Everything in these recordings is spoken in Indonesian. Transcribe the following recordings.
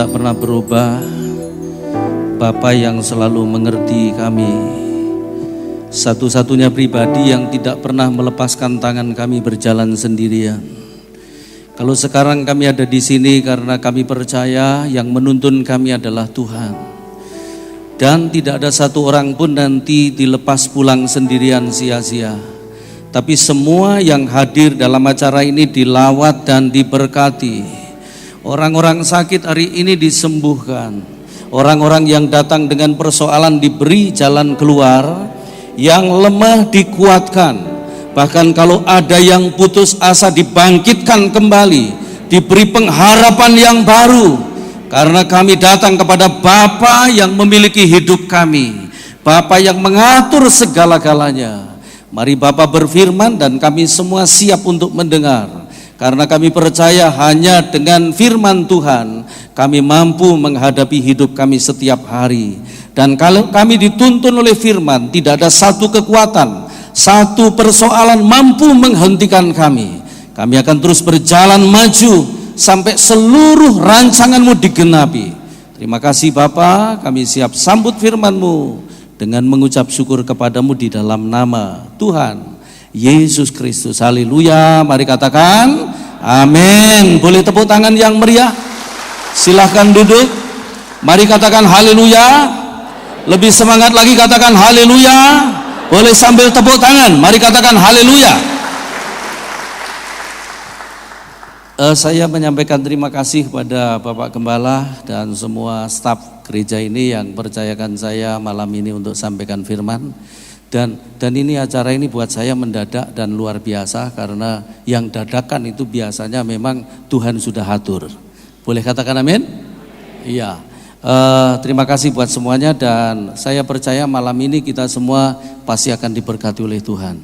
tak pernah berubah, Bapa yang selalu mengerti kami, satu-satunya pribadi yang tidak pernah melepaskan tangan kami berjalan sendirian. Kalau sekarang kami ada di sini karena kami percaya yang menuntun kami adalah Tuhan. Dan tidak ada satu orang pun nanti dilepas pulang sendirian sia-sia. Tapi semua yang hadir dalam acara ini dilawat dan diberkati. Orang-orang sakit hari ini disembuhkan. Orang-orang yang datang dengan persoalan diberi jalan keluar. Yang lemah dikuatkan. Bahkan kalau ada yang putus asa dibangkitkan kembali. Diberi pengharapan yang baru. Karena kami datang kepada Bapa yang memiliki hidup kami. Bapa yang mengatur segala-galanya. Mari Bapa berfirman dan kami semua siap untuk mendengar. Karena kami percaya hanya dengan firman Tuhan kami mampu menghadapi hidup kami setiap hari. Dan kalau kami dituntun oleh firman, tidak ada satu kekuatan, satu persoalan mampu menghentikan kami. Kami akan terus berjalan maju sampai seluruh rancangan-Mu digenapi. Terima kasih Bapa, kami siap sambut firman-Mu dengan mengucap syukur kepadamu di dalam nama Tuhan Yesus Kristus. Haleluya. Mari katakan amin. Boleh tepuk tangan yang meriah? Silahkan duduk. Mari katakan haleluya. Lebih semangat lagi katakan haleluya. Boleh sambil tepuk tangan. Mari katakan haleluya. Saya menyampaikan terima kasih kepada Bapak Gembala dan semua staf gereja ini yang percayakan saya malam ini untuk sampaikan firman. Dan ini acara ini buat saya mendadak dan luar biasa karena yang dadakan itu biasanya memang Tuhan sudah atur. Boleh katakan amin? Iya. Terima kasih buat semuanya dan saya percaya malam ini kita semua pasti akan diberkati oleh Tuhan.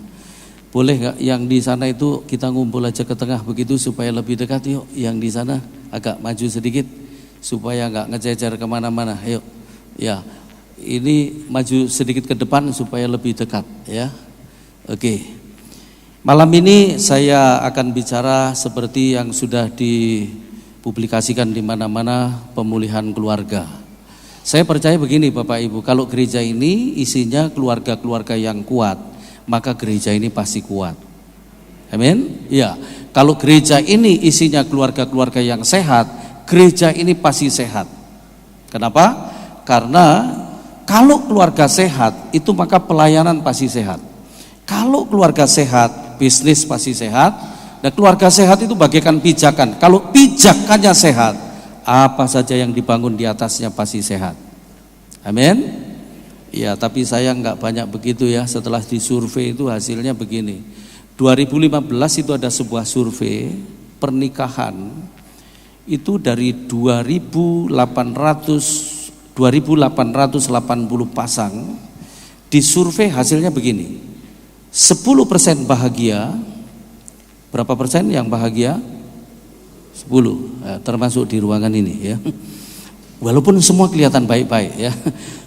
Boleh nggak yang di sana itu kita ngumpul aja ke tengah begitu supaya lebih dekat yuk. Yang di sana agak maju sedikit supaya nggak ngececer kemana-mana. Yuk, ya. Ini maju sedikit ke depan supaya lebih dekat ya. Oke. Malam ini saya akan bicara seperti yang sudah dipublikasikan di mana-mana, pemulihan keluarga. Saya percaya begini Bapak Ibu, kalau gereja ini isinya keluarga-keluarga yang kuat, maka gereja ini pasti kuat. Amin? Ya. Kalau gereja ini isinya keluarga-keluarga yang sehat, gereja ini pasti sehat. Kenapa? Karena kalau keluarga sehat, itu maka pelayanan pasti sehat. Kalau keluarga sehat, bisnis pasti sehat. Dan keluarga sehat itu bagaikan pijakan. Kalau pijakannya sehat, apa saja yang dibangun di atasnya pasti sehat. Amin. Ya, tapi saya nggak banyak begitu ya. Setelah disurvei itu hasilnya begini. 2015 itu ada sebuah survei pernikahan. Itu dari 2.880 pasang disurvei hasilnya begini, 10% bahagia. Berapa persen yang bahagia? 10, termasuk di ruangan ini ya. Walaupun semua kelihatan baik-baik ya.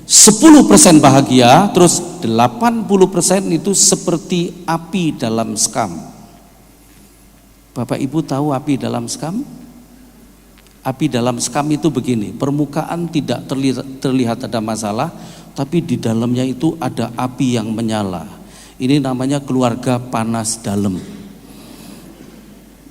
10% bahagia, terus 80% itu seperti api dalam sekam. Bapak Ibu tahu api dalam sekam? Api dalam sekam itu begini, permukaan tidak terlihat ada masalah, tapi di dalamnya itu ada api yang menyala. Ini namanya keluarga panas dalam.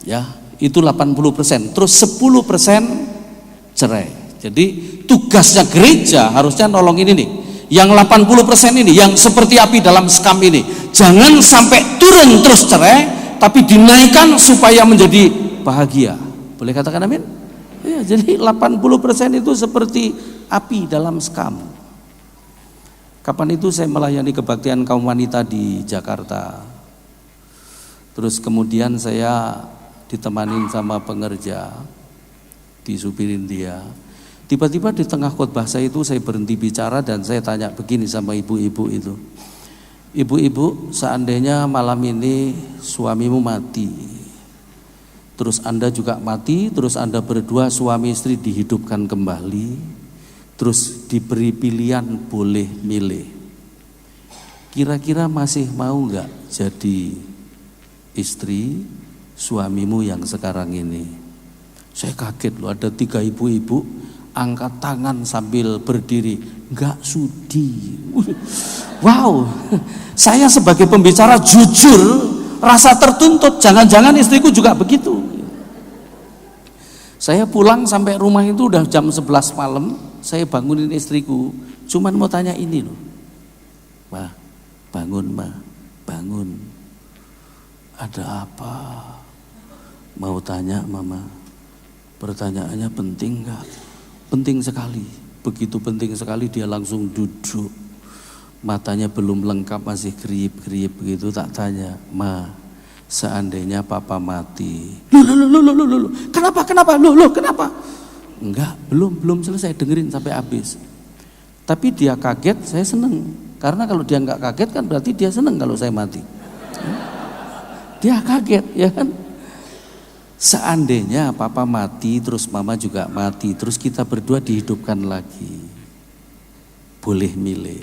Ya, itu 80%. Terus 10% cerai. Jadi tugasnya gereja harusnya nolong ini nih. Yang 80% ini, yang seperti api dalam sekam ini, jangan sampai turun terus cerai, tapi dinaikkan supaya menjadi bahagia. Boleh katakan amin? Ya, jadi 80% itu seperti api dalam sekam. Kapan itu saya melayani kebaktian kaum wanita di Jakarta. Terus kemudian saya ditemanin sama pengerja, disupirin dia. Tiba-tiba di tengah khotbah saya itu saya berhenti bicara dan saya tanya begini sama ibu-ibu itu. Ibu-ibu, seandainya malam ini suamimu mati, terus Anda juga mati, terus Anda berdua suami istri dihidupkan kembali, terus diberi pilihan boleh milih. Kira-kira masih mau nggak jadi istri suamimu yang sekarang ini? Saya kaget loh, ada 3 ibu-ibu angkat tangan sambil berdiri, nggak sudi. Wow, saya sebagai pembicara jujur, rasa tertuntut, jangan-jangan istriku juga begitu. Saya pulang sampai rumah itu udah jam 11 malam, saya bangunin istriku, cuman mau tanya ini loh, Ma, bangun Ma, bangun. Ada apa? Mau tanya Mama, pertanyaannya penting gak? Penting sekali, begitu penting sekali. Dia langsung duduk, matanya belum lengkap masih gerip-gerip begitu. Tak tanya, Ma, seandainya Papa mati, loh, kenapa, kenapa? Enggak, belum selesai, dengerin sampai habis. Tapi dia kaget, saya seneng, karena kalau dia enggak kaget kan berarti dia seneng kalau saya mati. Dia kaget, ya kan? Seandainya Papa mati, terus Mama juga mati, terus kita berdua dihidupkan lagi, boleh milih,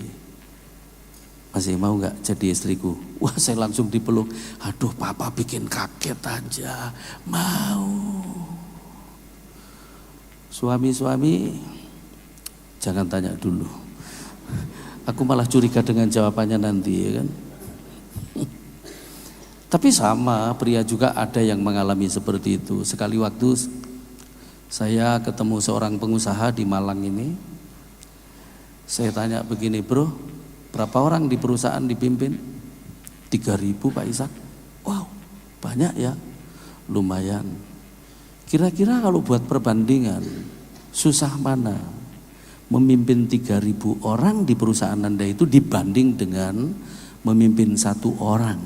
masih mau gak jadi istriku? Wah, saya langsung dipeluk. Aduh, Papa bikin kaget aja. Mau. Suami-suami jangan tanya dulu, aku malah curiga dengan jawabannya nanti, ya kan? Tapi sama, pria juga ada yang mengalami seperti itu. Sekali waktu saya ketemu seorang pengusaha di Malang ini. Saya tanya begini, bro, berapa orang di perusahaan dipimpin? 3.000 Pak Ishak. Wow, banyak ya, lumayan. Kira-kira kalau buat perbandingan, susah mana memimpin 3.000 orang di perusahaan Anda itu dibanding dengan memimpin 1 orang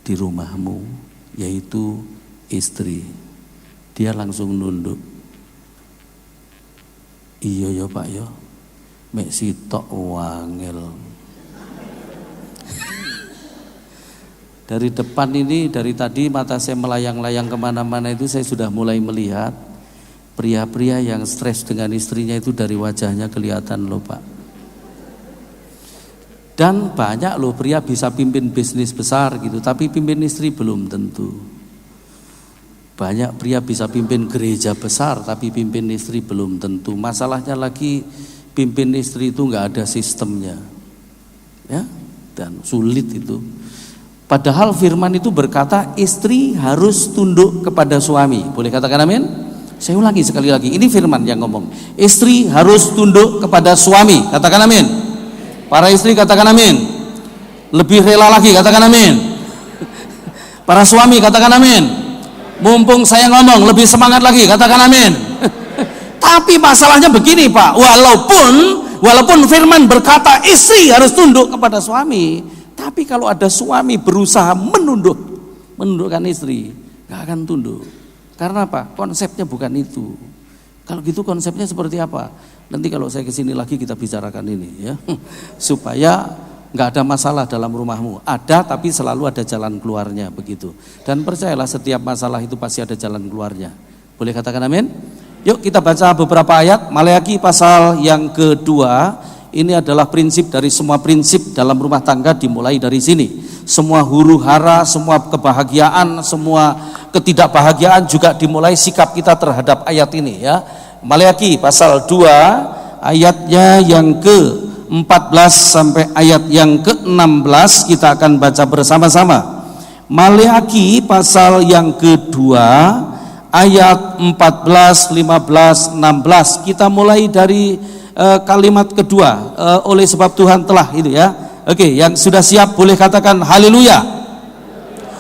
di rumahmu, yaitu istri. Dia langsung nunduk. Iya ya Pak ya, mek sitok wangel. Dari depan ini, dari tadi mata saya melayang-layang kemana-mana itu, saya sudah mulai melihat pria-pria yang stres dengan istrinya itu dari wajahnya kelihatan loh Pak. Dan banyak loh pria bisa pimpin bisnis besar gitu, tapi pimpin istri belum tentu. Banyak pria bisa pimpin gereja besar, tapi pimpin istri belum tentu. Masalahnya lagi pimpin istri itu nggak ada sistemnya, ya, dan sulit itu. Padahal firman itu berkata istri harus tunduk kepada suami. Boleh katakan amin? Saya ulangi sekali lagi, ini firman yang ngomong. Istri harus tunduk kepada suami. Katakan amin. Para istri katakan amin. Lebih rela lagi katakan amin. Para suami katakan amin. Mumpung saya ngomong, lebih semangat lagi katakan amin. Tapi masalahnya begini Pak, walaupun firman berkata istri harus tunduk kepada suami, tapi kalau ada suami berusaha menundukkan istri, gak akan tunduk. Karena apa? Konsepnya bukan itu. Kalau gitu konsepnya seperti apa? Nanti kalau saya kesini lagi kita bicarakan ini ya, supaya nggak ada masalah dalam rumahmu. Ada, tapi selalu ada jalan keluarnya begitu. Dan percayalah setiap masalah itu pasti ada jalan keluarnya. Boleh katakan amin? Yuk kita baca beberapa ayat. Maleakhi pasal yang kedua. Ini adalah prinsip dari semua prinsip dalam rumah tangga dimulai dari sini. Semua huru hara, semua kebahagiaan, semua ketidakbahagiaan juga dimulai sikap kita terhadap ayat ini ya. Maleakhi pasal 2 ayatnya yang ke-14 sampai ayat yang ke-16 kita akan baca bersama-sama. Maleakhi pasal yang kedua ayat 14, 15, 16. Kita mulai dari kalimat kedua, oleh sebab Tuhan telah, itu ya. Oke, yang sudah siap boleh katakan haleluya.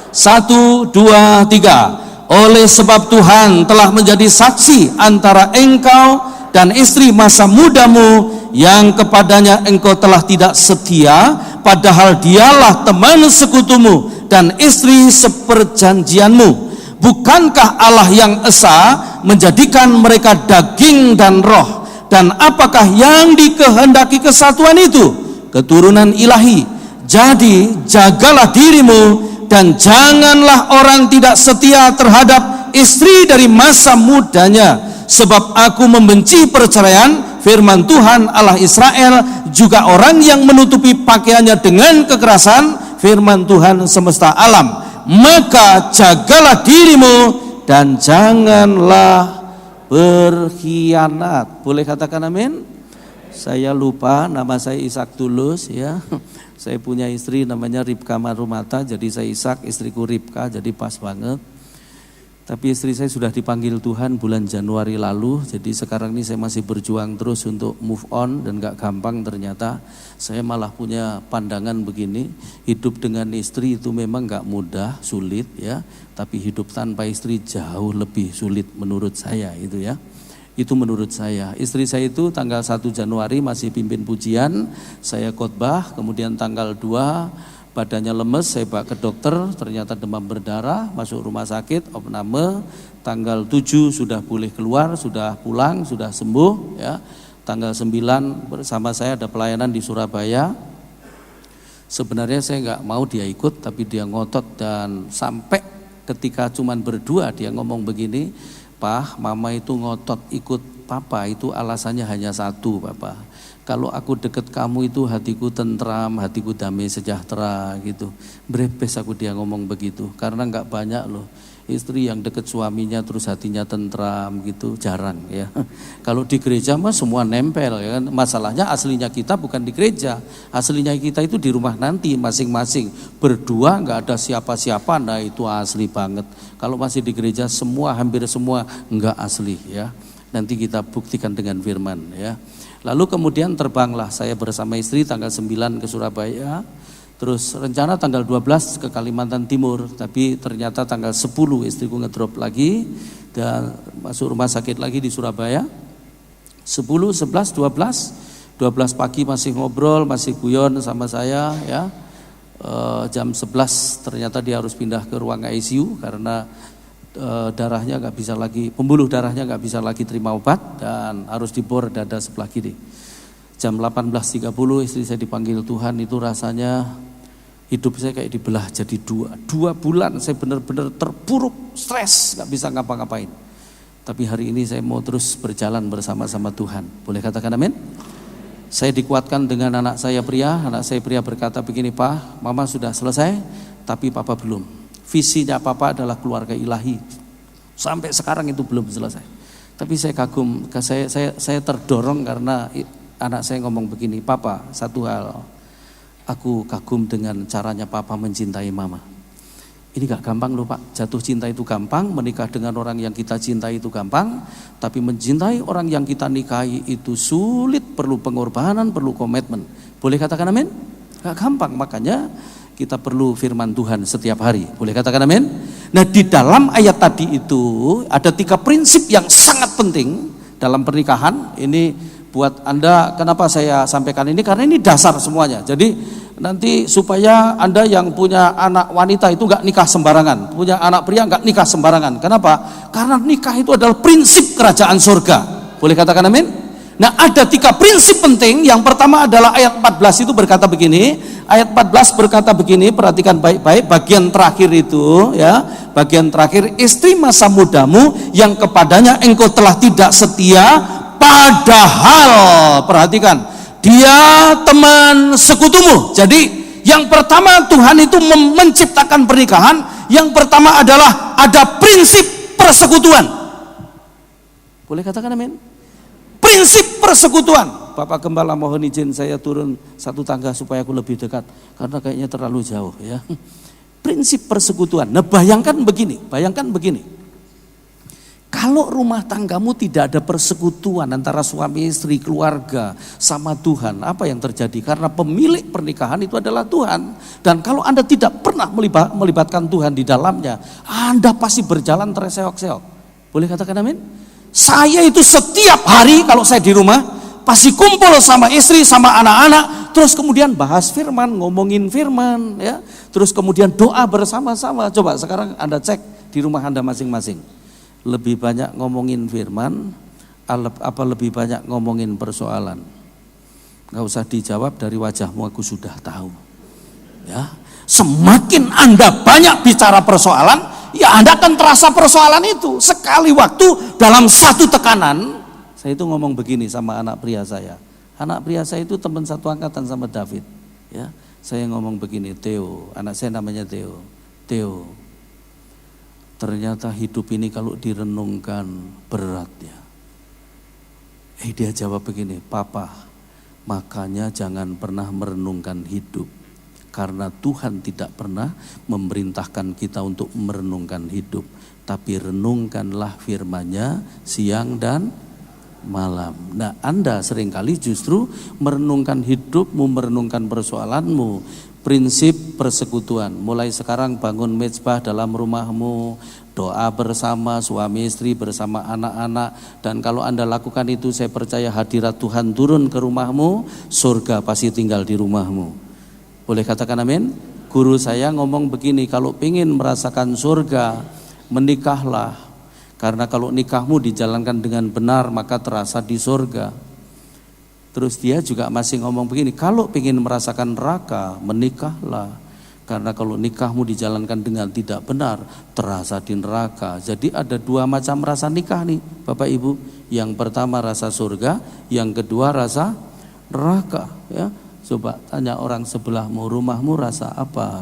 1, 2, 3. Oleh sebab Tuhan telah menjadi saksi antara engkau dan istri masa mudamu yang kepadanya engkau telah tidak setia, padahal dialah teman sekutumu dan istri seperjanjianmu. Bukankah Allah yang esa menjadikan mereka daging dan roh? Dan apakah yang dikehendaki kesatuan itu? Keturunan ilahi. Jadi jagalah dirimu dan janganlah orang tidak setia terhadap istri dari masa mudanya, sebab aku membenci perceraian, firman Tuhan Allah Israel, juga orang yang menutupi pakaiannya dengan kekerasan, firman Tuhan semesta alam. Maka jagalah dirimu dan janganlah berkhianat. Boleh katakan amin? Saya lupa, nama saya Ishak Tulus ya. Saya punya istri namanya Ribka Marumata, jadi saya Ishak, istriku Ribka, jadi pas banget. Tapi istri saya sudah dipanggil Tuhan bulan Januari lalu, jadi sekarang ini saya masih berjuang terus untuk move on dan gak gampang ternyata. Saya malah punya pandangan begini, hidup dengan istri itu memang gak mudah, sulit ya. Tapi hidup tanpa istri jauh lebih sulit menurut saya itu ya. Itu menurut saya. Istri saya itu tanggal 1 Januari masih pimpin pujian, saya khotbah, kemudian tanggal 2 badannya lemes, saya bawa ke dokter, ternyata demam berdarah, masuk rumah sakit, opname, tanggal 7 sudah boleh keluar, sudah pulang, sudah sembuh ya. Tanggal 9 bersama saya ada pelayanan di Surabaya. Sebenarnya saya nggak mau dia ikut, tapi dia ngotot dan sampai ketika cuman berdua dia ngomong begini, "Pak, mama itu ngotot ikut papa, itu alasannya hanya satu, papa. Kalau aku deket kamu itu hatiku tentram, hatiku damai sejahtera gitu." Brepes aku dia ngomong begitu, karena nggak banyak loh istri yang deket suaminya terus hatinya tentram gitu, jarang ya. Kalau di gereja mah semua nempel ya kan. Masalahnya aslinya kita bukan di gereja, aslinya kita itu di rumah nanti masing-masing. Berdua nggak ada siapa-siapa, nah itu asli banget. Kalau masih di gereja semua, hampir semua nggak asli ya. Nanti kita buktikan dengan firman ya. Lalu kemudian terbanglah saya bersama istri tanggal 9 ke Surabaya. Terus rencana tanggal 12 ke Kalimantan Timur. Tapi ternyata tanggal 10 istriku ngedrop lagi dan masuk rumah sakit lagi di Surabaya. 10, 11, 12 pagi masih ngobrol, masih guyon sama saya ya. Jam 11 ternyata dia harus pindah ke ruang ICU karena darahnya nggak bisa lagi, pembuluh darahnya nggak bisa lagi terima obat dan harus dibor dada sebelah kiri. Jam 18.30 istri saya dipanggil Tuhan, itu rasanya hidup saya kayak dibelah jadi dua bulan saya benar-benar terpuruk, stres, nggak bisa ngapa-ngapain. Tapi hari ini saya mau terus berjalan bersama-sama Tuhan. Boleh katakan amin? Saya dikuatkan dengan anak saya pria berkata begini, "Pak, mama sudah selesai, tapi papa belum. Visinya papa adalah keluarga ilahi. Sampai sekarang itu belum selesai." Tapi saya kagum, saya terdorong karena anak saya ngomong begini, "Papa, satu hal, aku kagum dengan caranya papa mencintai mama. Ini gak gampang loh Pak, jatuh cinta itu gampang, menikah dengan orang yang kita cintai itu gampang, tapi mencintai orang yang kita nikahi itu sulit, perlu pengorbanan, perlu komitmen." Boleh katakan amin? Gak gampang, makanya kita perlu firman Tuhan setiap hari. Boleh katakan amin? Nah, di dalam ayat tadi itu ada 3 prinsip yang sangat penting dalam pernikahan. Ini buat Anda, kenapa saya sampaikan ini? Karena ini dasar semuanya. Jadi nanti supaya Anda yang punya anak wanita itu gak nikah sembarangan, punya anak pria gak nikah sembarangan. Kenapa? Karena nikah itu adalah prinsip kerajaan surga. Boleh katakan amin? Nah, ada 3 prinsip penting. Yang pertama adalah ayat 14 itu berkata begini. Ayat 14 berkata begini, perhatikan baik-baik bagian terakhir itu ya. Bagian terakhir, "Istri masa mudamu yang kepadanya engkau telah tidak setia, padahal," perhatikan, "dia teman sekutumu." Jadi yang pertama Tuhan itu menciptakan pernikahan. Yang pertama adalah ada prinsip persekutuan. Boleh katakan amin? Prinsip persekutuan. Bapak Gembala mohon izin saya turun 1 tangga supaya aku lebih dekat, karena kayaknya terlalu jauh ya. Prinsip persekutuan. Nah, bayangkan begini. Kalau rumah tanggamu tidak ada persekutuan antara suami istri, keluarga sama Tuhan, apa yang terjadi? Karena pemilik pernikahan itu adalah Tuhan. Dan kalau Anda tidak pernah melibatkan Tuhan di dalamnya, Anda pasti berjalan terseok-seok. Boleh katakan amin? Saya itu setiap hari kalau saya di rumah pasti kumpul sama istri, sama anak-anak, terus kemudian bahas firman, ngomongin firman ya. Terus kemudian doa bersama-sama. Coba sekarang Anda cek di rumah Anda masing-masing. Lebih banyak ngomongin firman apa lebih banyak ngomongin persoalan? Gak usah dijawab, dari wajahmu aku sudah tahu. Ya. Semakin Anda banyak bicara persoalan, ya Anda akan terasa persoalan itu. Sekali waktu dalam satu tekanan, saya itu ngomong begini sama anak pria saya. Anak pria saya itu teman satu angkatan sama David. Ya, saya ngomong begini, "Theo," anak saya namanya Theo. "Theo, Ternyata hidup ini kalau direnungkan berat ya. Dia jawab begini, Papa, makanya jangan pernah merenungkan hidup. Karena Tuhan tidak pernah memerintahkan kita untuk merenungkan hidup. Tapi renungkanlah firman-Nya siang dan malam. Nah, Anda seringkali justru merenungkan hidupmu, merenungkan persoalanmu. Prinsip persekutuan, mulai sekarang bangun mezbah dalam rumahmu, doa bersama suami istri bersama anak-anak, dan kalau Anda lakukan itu saya percaya hadirat Tuhan turun ke rumahmu, surga pasti tinggal di rumahmu. Boleh katakan amin? Guru saya ngomong begini, kalau ingin merasakan surga, menikahlah, karena kalau nikahmu dijalankan dengan benar maka terasa di surga. Terus dia juga masih ngomong begini, kalau ingin merasakan neraka, menikahlah. Karena kalau nikahmu dijalankan dengan tidak benar, terasa di neraka. Jadi ada dua macam rasa nikah nih Bapak Ibu. Yang pertama rasa surga, yang kedua rasa neraka. Ya, coba tanya orang sebelahmu, rumahmu rasa apa?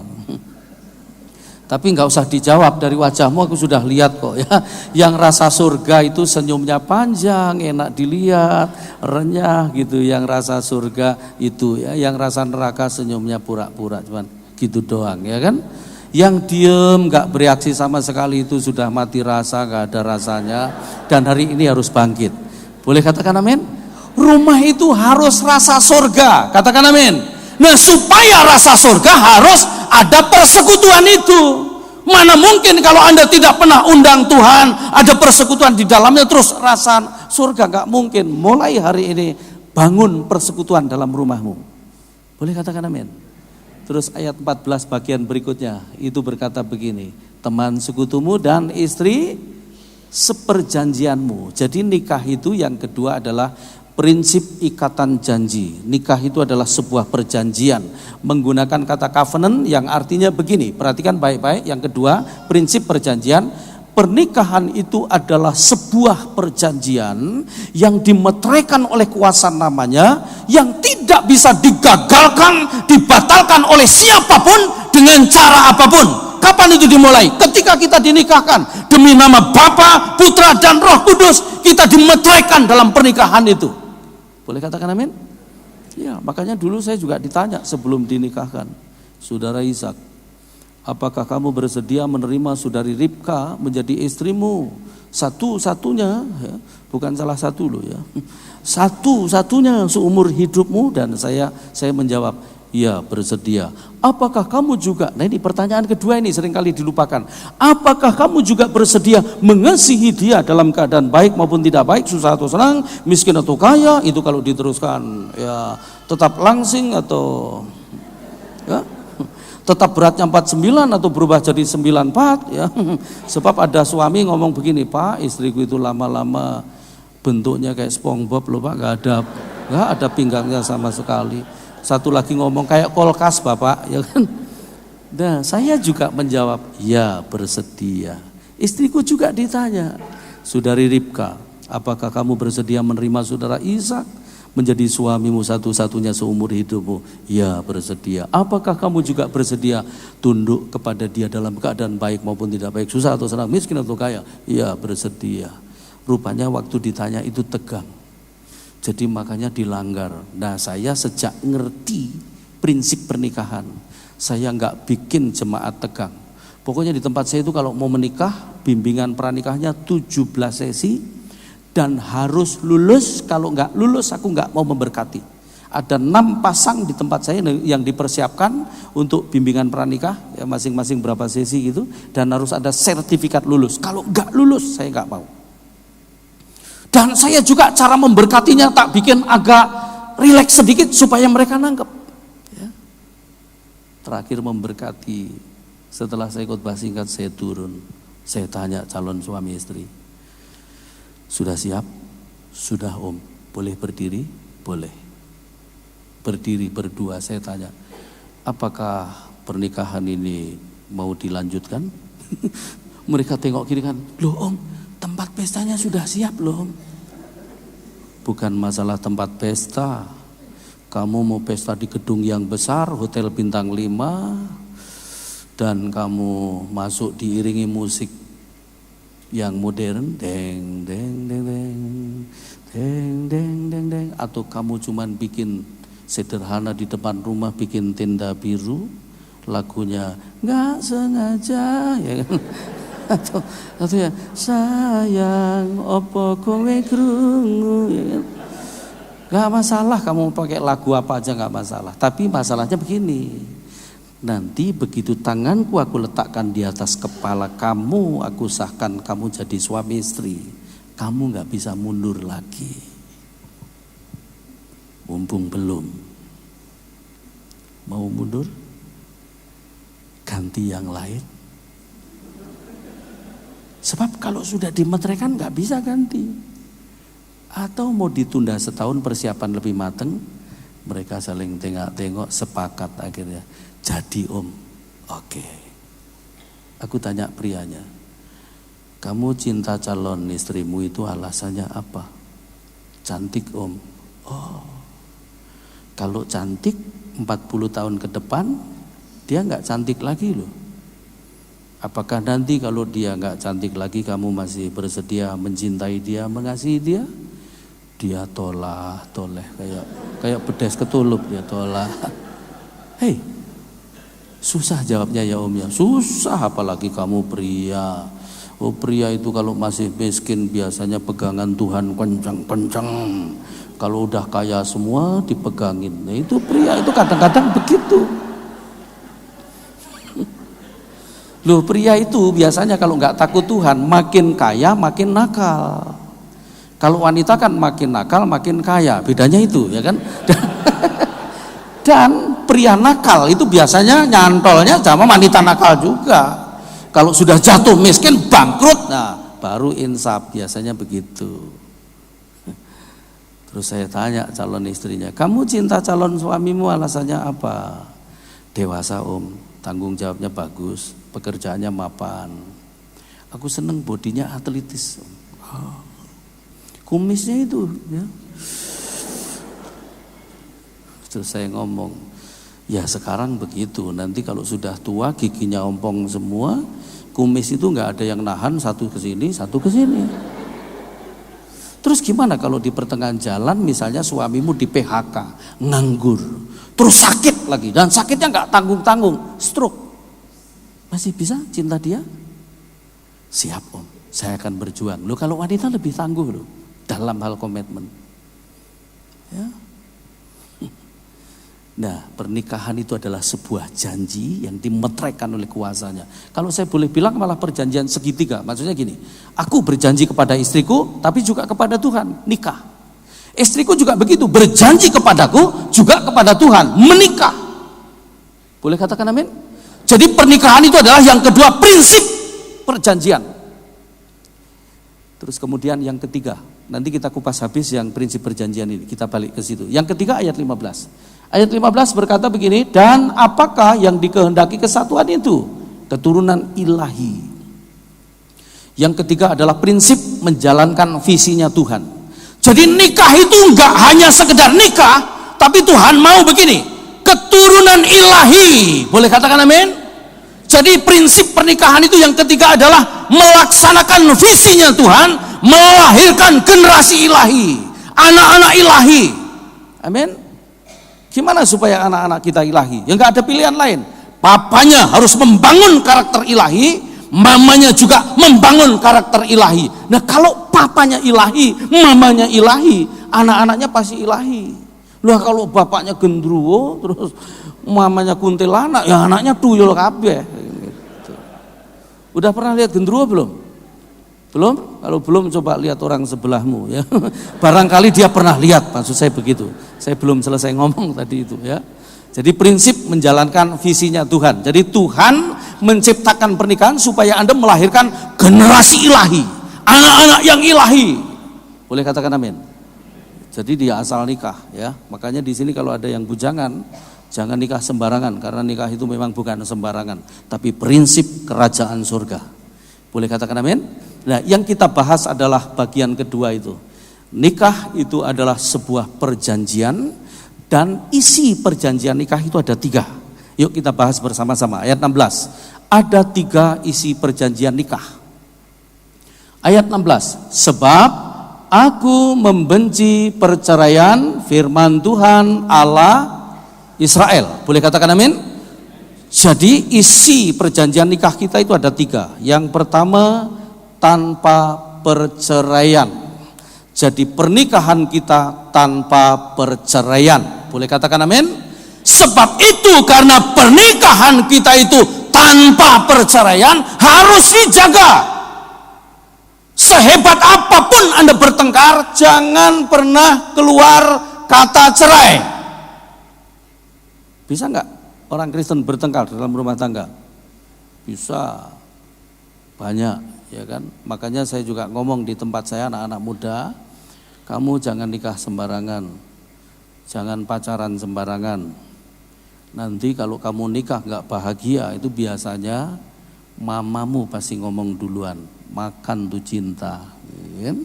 Tapi nggak usah dijawab, dari wajahmu aku sudah lihat kok ya. Yang rasa surga itu senyumnya panjang, enak dilihat, renyah gitu. Yang rasa surga itu ya, yang rasa neraka senyumnya pura-pura, cuman gitu doang ya kan. Yang diem nggak bereaksi sama sekali itu sudah mati rasa, nggak ada rasanya. Dan hari ini harus bangkit. Boleh katakan amin? Rumah itu harus rasa surga, katakan amin. Nah, supaya rasa surga harus ada persekutuan itu. Mana mungkin kalau Anda tidak pernah undang Tuhan, ada persekutuan di dalamnya terus rasa surga, gak mungkin. Mulai hari ini bangun persekutuan dalam rumahmu. Boleh katakan amin? Terus ayat 14 bagian berikutnya itu berkata begini, teman sekutumu dan istri seperjanjianmu. Jadi nikah itu yang kedua adalah prinsip ikatan janji. Nikah itu adalah sebuah perjanjian menggunakan kata covenant yang artinya begini. Perhatikan baik-baik. Yang kedua, prinsip perjanjian. Pernikahan itu adalah sebuah perjanjian yang dimeteraikan oleh kuasa namanya, yang tidak bisa digagalkan, dibatalkan oleh siapapun dengan cara apapun. Kapan itu dimulai? Ketika kita dinikahkan. Demi nama Bapa, Putra dan Roh Kudus, kita dimeteraikan dalam pernikahan itu. Boleh katakan amin? Ya, makanya dulu saya juga ditanya sebelum dinikahkan, Saudara Ishak, apakah kamu bersedia menerima Saudari Ribka menjadi istrimu satu-satunya, ya, bukan salah satu loh ya, satu-satunya seumur hidupmu? Dan saya menjawab, ya bersedia. Apakah kamu juga, nah ini pertanyaan kedua ini seringkali dilupakan, apakah kamu juga bersedia mengasihi dia dalam keadaan baik maupun tidak baik, susah atau senang, miskin atau kaya? Itu kalau diteruskan ya tetap langsing atau ya tetap beratnya 49 atau berubah jadi 94 ya. Sebab ada suami ngomong begini, Pak, istriku itu lama-lama bentuknya kayak SpongeBob loh Pak, gak ada pinggangnya sama sekali. Satu lagi ngomong kayak kolkas Bapak, ya kan? Nah, saya juga menjawab, ya bersedia. Istriku juga ditanya, Saudari Ribka, apakah kamu bersedia menerima Saudara Ishak menjadi suamimu satu-satunya seumur hidupmu? Ya bersedia. Apakah kamu juga bersedia tunduk kepada dia dalam keadaan baik maupun tidak baik, susah atau senang, miskin atau kaya? Ya bersedia. Rupanya waktu ditanya itu tegang. Jadi makanya dilanggar. Nah, saya sejak ngerti prinsip pernikahan, saya nggak bikin jemaat tegang. Pokoknya di tempat saya itu kalau mau menikah, bimbingan pranikahnya 17 sesi dan harus lulus. Kalau nggak lulus aku nggak mau memberkati. Ada 6 pasang di tempat saya yang dipersiapkan untuk bimbingan pranikah, ya masing-masing berapa sesi gitu, dan harus ada sertifikat lulus. Kalau nggak lulus saya nggak mau. Dan saya juga cara memberkatinya tak bikin agak rileks sedikit supaya mereka nangkep. Ya. Terakhir memberkati, setelah saya khotbah singkat saya turun. Saya tanya calon suami istri, sudah siap? Sudah Om. Boleh berdiri? Boleh. Berdiri berdua. Saya tanya, apakah pernikahan ini mau dilanjutkan? Mereka tengok kiri kan, loh Om, tempat pestanya sudah siap loh Om. Bukan masalah tempat pesta. Kamu mau pesta di gedung yang besar, hotel bintang 5, dan kamu masuk diiringi musik Yang modern, deng deng deng deng deng deng deng deng, atau kamu cuman bikin sederhana di depan rumah, bikin tenda biru, lagunya nggak sengaja, ya kan? atau ya sayang opo kowe krungu, ya kan? Nggak masalah kamu pakai lagu apa aja, nggak masalah. Tapi masalahnya begini, nanti begitu tanganku aku letakkan di atas kepala kamu, aku sahkan kamu jadi suami istri, kamu nggak bisa mundur lagi. Mumpung belum. Mau mundur? Ganti yang lain. Sebab kalau sudah dimeteraikan nggak bisa ganti. Atau mau ditunda setahun persiapan lebih mateng, mereka saling tengok-tengok, sepakat akhirnya. Jadi om, oke. Aku tanya prianya, kamu cinta calon istrimu itu alasannya apa? Cantik om. Oh, kalau cantik 40 tahun ke depan, dia gak cantik lagi loh. Apakah nanti kalau dia gak cantik lagi, kamu masih bersedia mencintai dia, mengasihi dia? Dia toleh kayak bedes ketulup, dia tolak. Hei, susah jawabnya ya om ya, susah apalagi kamu pria. Oh pria itu kalau masih miskin biasanya pegangan Tuhan kencang-kencang. Kalau udah kaya semua dipegangin. Nah itu pria itu kadang-kadang begitu. Loh pria itu biasanya kalau nggak takut Tuhan makin kaya makin nakal. Kalau wanita kan makin nakal makin kaya, bedanya itu ya kan. Dan pria nakal itu biasanya nyantolnya sama wanita nakal juga. Kalau sudah jatuh miskin bangkrut, nah baru insaf, biasanya begitu. Terus saya tanya calon istrinya, kamu cinta calon suamimu alasannya apa? Dewasa om, tanggung jawabnya bagus, pekerjaannya mapan. Aku seneng bodinya atletis. Oh, kumisnya itu ya. Terus saya ngomong, ya sekarang begitu, nanti kalau sudah tua giginya ompong semua, kumis itu nggak ada yang nahan, satu ke sini, satu ke sini. Terus gimana kalau di pertengahan jalan misalnya suamimu di PHK, nganggur, terus sakit lagi, dan sakitnya nggak tanggung-tanggung, stroke, masih bisa cinta dia? Siap om, saya akan berjuang. Loh kalau wanita lebih tangguh loh dalam hal komitmen. Ya. Nah pernikahan itu adalah sebuah janji yang dimeteraikan oleh kuasanya. Kalau saya boleh bilang malah perjanjian segitiga. Maksudnya gini, aku berjanji kepada istriku tapi juga kepada Tuhan, nikah. Istriku juga begitu, berjanji kepadaku juga kepada Tuhan, menikah. Boleh katakan amin? Jadi pernikahan itu adalah yang kedua, prinsip perjanjian. Terus kemudian yang ketiga, nanti kita kupas habis yang prinsip perjanjian ini, kita balik ke situ. Yang ketiga ayat 15. Ayat 15 berkata begini, dan apakah yang dikehendaki kesatuan itu? Keturunan ilahi. Yang ketiga adalah prinsip menjalankan visinya Tuhan. Jadi nikah itu enggak hanya sekedar nikah, tapi Tuhan mau begini, keturunan ilahi. Boleh katakan amin? Jadi prinsip pernikahan itu yang ketiga adalah melaksanakan visinya Tuhan, melahirkan generasi ilahi, anak-anak ilahi. Amin. Gimana supaya anak-anak kita ilahi? Ya nggak ada pilihan lain. Papanya harus membangun karakter ilahi, mamanya juga membangun karakter ilahi. Nah kalau papanya ilahi, mamanya ilahi, anak-anaknya pasti ilahi. Lah kalau bapaknya gendruwo, terus mamanya kuntilanak, ya anaknya tuyul kabeh. Gitu. Udah pernah lihat gendruwo belum? Belum? Kalau belum coba lihat orang sebelahmu ya. Barangkali dia pernah lihat, maksud saya begitu. Saya belum selesai ngomong tadi itu ya. Jadi prinsip menjalankan visinya Tuhan. Jadi Tuhan menciptakan pernikahan supaya Anda melahirkan generasi ilahi, anak-anak yang ilahi. Boleh katakan amin. Jadi dia asal nikah ya. Makanya di sini kalau ada yang bujangan, jangan nikah sembarangan, karena nikah itu memang bukan sembarangan, tapi prinsip kerajaan surga. Boleh katakan amin? Nah, yang kita bahas adalah bagian kedua itu. Nikah itu adalah sebuah perjanjian, dan isi perjanjian nikah itu ada 3. Yuk kita bahas bersama-sama. Ayat 16. Ada 3 isi perjanjian nikah. Ayat 16. Sebab aku membenci perceraian, firman Tuhan Allah Israel. Boleh katakan amin? Jadi isi perjanjian nikah kita itu ada 3. Yang pertama, tanpa perceraian. Jadi pernikahan kita tanpa perceraian. Boleh katakan amin? Sebab itu karena pernikahan kita itu tanpa perceraian harus dijaga. Sehebat apapun Anda bertengkar, jangan pernah keluar kata cerai. Bisa nggak orang Kristen bertengkar dalam rumah tangga? Bisa, banyak, ya kan? Makanya saya juga ngomong di tempat saya, anak-anak muda, kamu jangan nikah sembarangan, jangan pacaran sembarangan. Nanti kalau kamu nikah nggak bahagia, itu biasanya mamamu pasti ngomong duluan, makan tuh cinta, ya kan?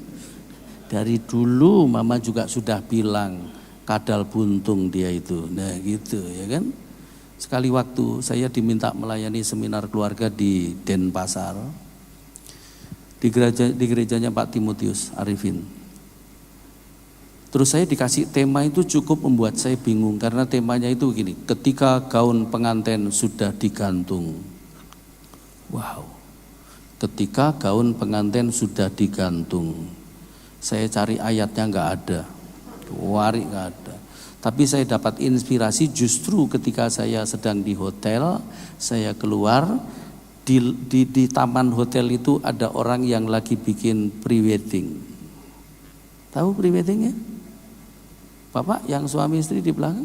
Dari dulu mama juga sudah bilang kadal buntung dia itu, nah gitu, ya kan? Sekali waktu saya diminta melayani seminar keluarga di Denpasar, di gerejanya Pak Timotius Arifin. Terus saya dikasih tema itu cukup membuat saya bingung, karena temanya itu gini, ketika gaun pengantin sudah digantung. Wow, ketika gaun pengantin sudah digantung. Saya cari ayatnya nggak ada, warik nggak ada. Tapi saya dapat inspirasi justru ketika saya sedang di hotel, saya keluar, di taman hotel itu ada orang yang lagi bikin pre-wedding. Tahu pre-wedding ya? Bapak yang suami istri di belakang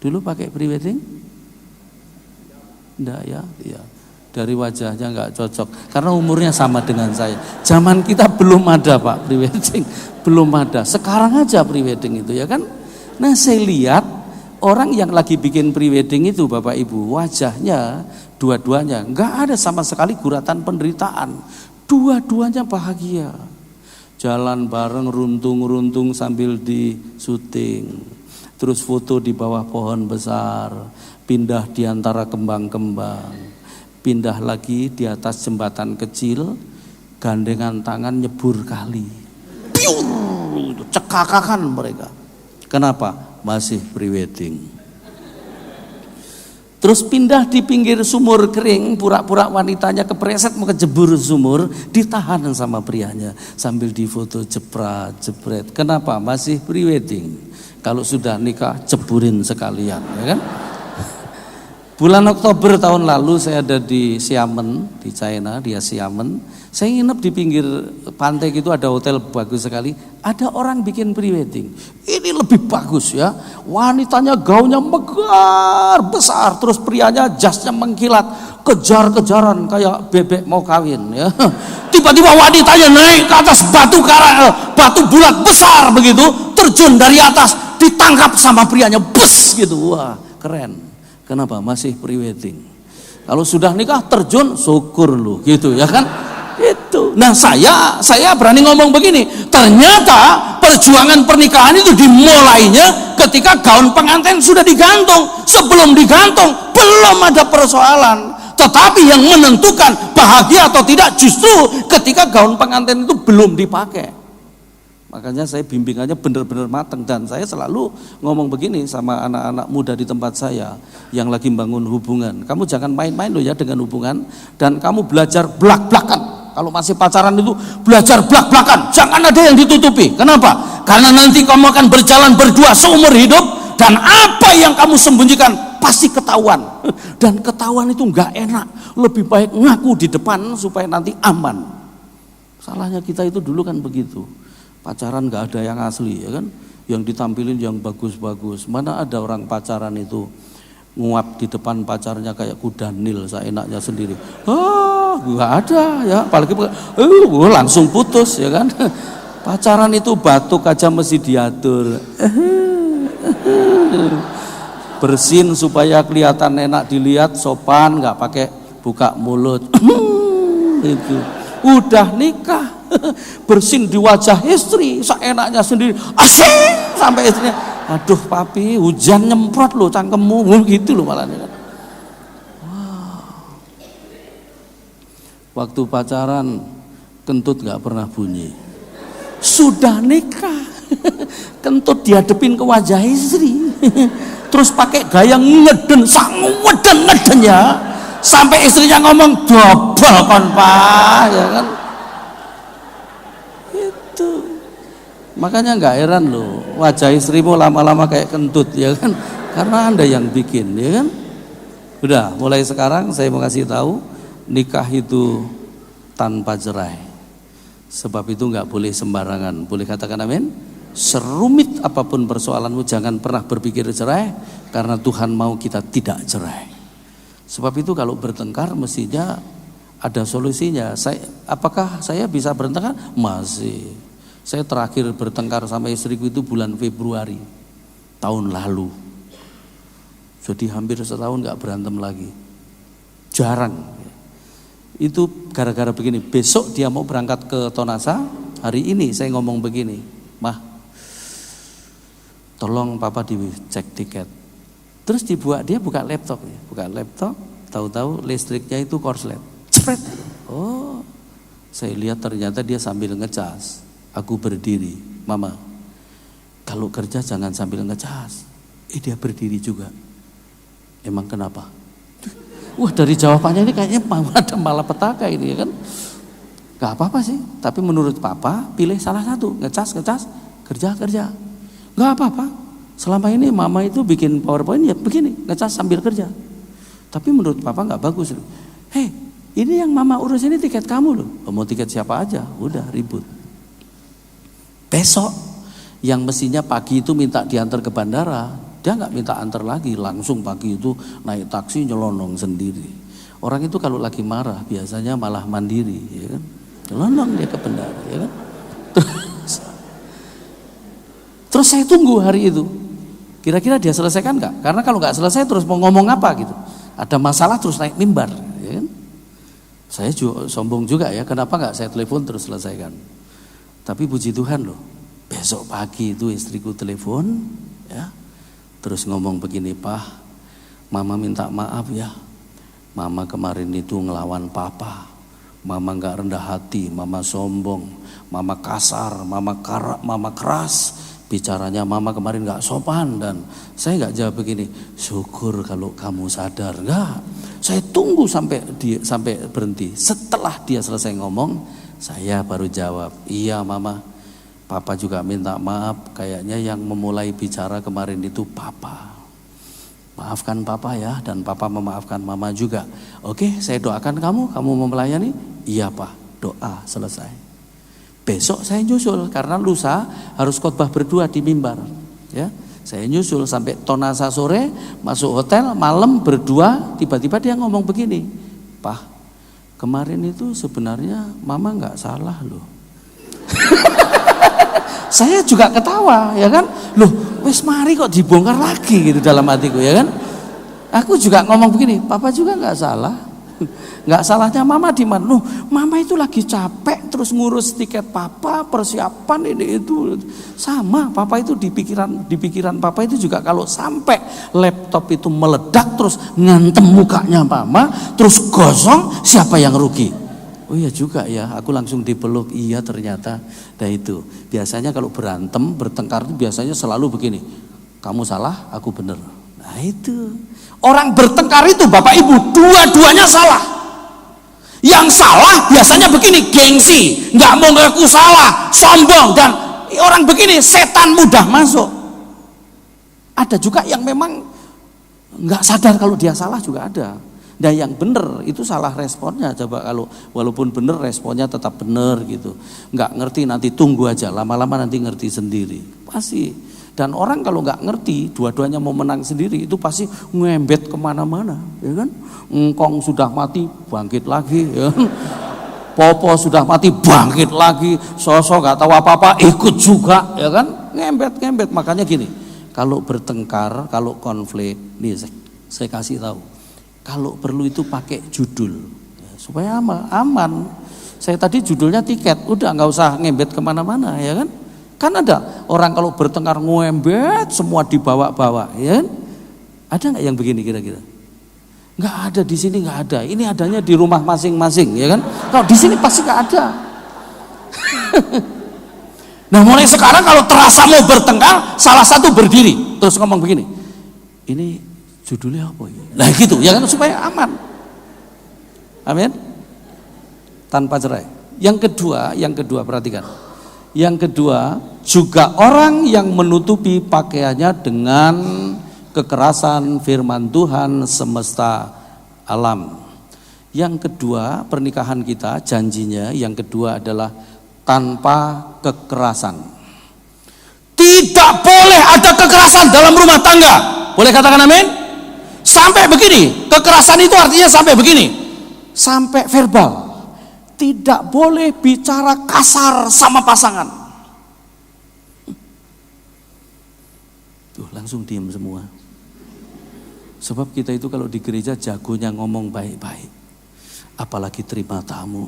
dulu pakai pre-wedding? Enggak ya? Iya. Dari wajahnya enggak cocok karena umurnya sama dengan saya. Zaman kita belum ada Pak pre-wedding, belum ada. Sekarang aja pre-wedding itu, ya kan? Nah, saya lihat orang yang lagi bikin pre-wedding itu Bapak Ibu, wajahnya dua-duanya enggak ada sama sekali guratan penderitaan. Dua-duanya bahagia. Jalan bareng runtung-runtung sambil di syuting, terus foto di bawah pohon besar, pindah di antara kembang-kembang, pindah lagi di atas jembatan kecil, gandengan tangan nyebur kali, cekakakan mereka. Kenapa? Masih pre-wedding. Terus pindah di pinggir sumur kering, pura-pura wanitanya kepreset mau kejebur sumur, ditahan sama prianya sambil difoto jepret. Kenapa? Masih pre-wedding. Kalau sudah nikah ceburin sekalian, ya kan? Bulan Oktober tahun lalu saya ada di Xiamen, di China, dia Xiamen. Saya nginep di pinggir pantai gitu, ada hotel bagus sekali. Ada orang bikin pre-wedding. Ini lebih bagus ya. Wanitanya gaunnya megah besar, terus prianya jasnya mengkilat, kejar-kejaran kayak bebek mau kawin ya. Tiba-tiba wanitanya naik ke atas batu bulat besar begitu, terjun dari atas, ditangkap sama prianya, bus gitu. Wah, keren. Kenapa? Masih pre-wedding. Kalau sudah nikah terjun, syukur lu gitu, ya kan? Itu. Nah, saya berani ngomong begini, ternyata perjuangan pernikahan itu dimulainya ketika gaun pengantin sudah digantung. Sebelum digantung belum ada persoalan, tetapi yang menentukan bahagia atau tidak justru ketika gaun pengantin itu belum dipakai. Makanya saya bimbingannya benar-benar matang, dan saya selalu ngomong begini sama anak-anak muda di tempat saya yang lagi bangun hubungan. Kamu jangan main-main loh ya dengan hubungan, dan kamu belajar belak-belakan. Kalau masih pacaran itu belajar belak-belakan, jangan ada yang ditutupi. Kenapa? Karena nanti kamu akan berjalan berdua seumur hidup, dan apa yang kamu sembunyikan pasti ketahuan. Dan ketahuan itu nggak enak. Lebih baik ngaku di depan supaya nanti aman. Salahnya kita itu dulu kan begitu. Pacaran gak ada yang asli, ya kan? Yang ditampilin yang bagus-bagus. Mana ada orang pacaran itu nguap di depan pacarnya kayak kuda nil seenaknya sendiri. Gak ada ya, apalagi langsung putus, ya kan? Pacaran itu batuk aja mesti diatur. Bersin supaya kelihatan enak dilihat, sopan, gak pakai buka mulut. Itu udah nikah, bersin di wajah istri seenaknya sendiri, asik sampai istrinya, aduh papi hujan nyemprot lo cangkemmu gitu lo malah. Waktu pacaran kentut nggak pernah bunyi. Sudah nikah, kentut dihadepin ke wajah istri, terus pakai gaya ngeden, ngeden ya, sampai istrinya ngomong dobel kon pak, ya kan? Itu makanya nggak heran loh, wajah istrimu lama-lama kayak kentut, ya kan? Karena Anda yang bikin, ya kan? Udah, mulai sekarang saya mau kasih tahu, nikah itu tanpa cerai. Sebab itu nggak boleh sembarangan. Boleh katakan amin? Serumit apapun persoalanmu, jangan pernah berpikir cerai, karena Tuhan mau kita tidak cerai. Sebab itu kalau bertengkar mestinya ada solusinya. Apakah saya bisa bertengkar? Masih. Saya terakhir bertengkar sama istriku itu bulan Februari tahun lalu. Jadi hampir setahun nggak berantem lagi. Jarang. Itu gara-gara begini, besok dia mau berangkat ke Tonasa, hari ini saya ngomong begini, Mah, tolong papa dicek tiket. Terus dia buka laptop, tahu-tahu listriknya itu korslet, cepet. Oh, saya lihat ternyata dia sambil ngecas. Aku berdiri, Mama, kalau kerja jangan sambil ngecas. Dia berdiri juga. Emang kenapa? Wah, dari jawabannya ini kayaknya ada malapetaka ini, ya kan? Gak apa-apa sih, tapi menurut papa pilih salah satu, ngecas, kerja. Gak apa-apa, selama ini mama itu bikin PowerPoint ya begini, ngecas sambil kerja. Tapi menurut papa gak bagus. Hei, ini yang mama urus ini tiket kamu loh. Mau tiket siapa aja, udah ribut. Besok yang mestinya pagi itu minta diantar ke bandara, dia nggak minta antar lagi, langsung pagi itu naik taksi nyelonong sendiri. Orang itu kalau lagi marah biasanya malah mandiri, ya kan? Nyelonong dia ke bandara, ya kan? Terus saya tunggu hari itu, kira-kira dia selesaikan nggak? Karena kalau nggak selesai terus mau ngomong apa gitu? Ada masalah terus naik mimbar, ya kan? Saya juga sombong juga ya, kenapa nggak saya telepon terus selesaikan? Tapi puji Tuhan loh, besok pagi itu istriku telepon, ya. Terus ngomong begini, Pak, Mama minta maaf ya, Mama kemarin itu ngelawan Papa, Mama gak rendah hati, Mama sombong, Mama kasar, Mama keras, bicaranya Mama kemarin gak sopan. Dan saya gak jawab begini, syukur kalau kamu sadar. Enggak, saya tunggu sampai berhenti. Setelah dia selesai ngomong, saya baru jawab, iya Mama, Papa juga minta maaf, kayaknya yang memulai bicara kemarin itu Papa. Maafkan Papa ya, dan Papa memaafkan Mama juga. Oke, saya doakan kamu mau melayani? Iya Pak, doa selesai. Besok saya nyusul, karena lusa harus khotbah berdua di mimbar. Ya, saya nyusul sampai Tonasa sore, masuk hotel, malam berdua, tiba-tiba dia ngomong begini, Pak, kemarin itu sebenarnya Mama nggak salah loh. Saya juga ketawa, ya kan? Loh, wes mari kok dibongkar lagi gitu dalam hatiku, ya kan? Aku juga ngomong begini, Papa juga nggak salah. Nggak salahnya Mama di mana? Loh, Mama itu lagi capek terus ngurus tiket Papa, persiapan ini itu. Sama, Papa itu di pikiran Papa itu juga kalau sampai laptop itu meledak terus ngantem mukanya Mama, terus gosong, siapa yang rugi? Oh iya juga ya, aku langsung dipeluk, iya ternyata. Nah itu, biasanya kalau berantem, bertengkar itu biasanya selalu begini, kamu salah, aku bener. Nah itu, orang bertengkar itu Bapak Ibu, dua-duanya salah. Yang salah biasanya begini, gengsi, nggak mau ngaku salah, sombong, dan orang begini, setan mudah masuk. Ada juga yang memang nggak sadar kalau dia salah juga ada. Dan yang benar itu salah responnya. Coba kalau walaupun benar responnya tetap benar gitu. Nggak ngerti nanti tunggu aja, lama-lama nanti ngerti sendiri. Pasti. Dan orang kalau nggak ngerti, dua-duanya mau menang sendiri itu pasti ngembet kemana-mana, ya kan? Engkong sudah mati, bangkit lagi, ya kan? Popo sudah mati, bangkit lagi. Sosok nggak tahu apa-apa, ikut juga, ya kan? Ngembet. Makanya gini, kalau bertengkar, kalau konflik, nih saya kasih tahu. Kalau perlu itu pakai judul ya, supaya aman. Saya tadi judulnya tiket, udah nggak usah ngembet kemana-mana, ya kan? Kan ada orang kalau bertengkar ngembet semua dibawa-bawa, ya kan? Ada nggak yang begini kira-kira? Nggak ada, di sini nggak ada. Ini adanya di rumah masing-masing, ya kan? Kalau di sini pasti nggak ada. Nah mulai sekarang kalau terasa mau bertengkar, salah satu berdiri terus ngomong begini, ini judulnya apa ya? Nah gitu ya kan, supaya aman. Amin. Tanpa cerai. Yang kedua perhatikan. Yang kedua, juga orang yang menutupi pakaiannya dengan kekerasan firman Tuhan semesta alam. Yang kedua, pernikahan kita janjinya yang kedua adalah tanpa kekerasan. Tidak boleh ada kekerasan dalam rumah tangga. Boleh katakan amin? Sampai begini, kekerasan itu artinya sampai begini, sampai verbal. Tidak boleh bicara kasar sama pasangan. Tuh langsung diam semua. Sebab kita itu kalau di gereja jagonya ngomong baik-baik. Apalagi terima tamu.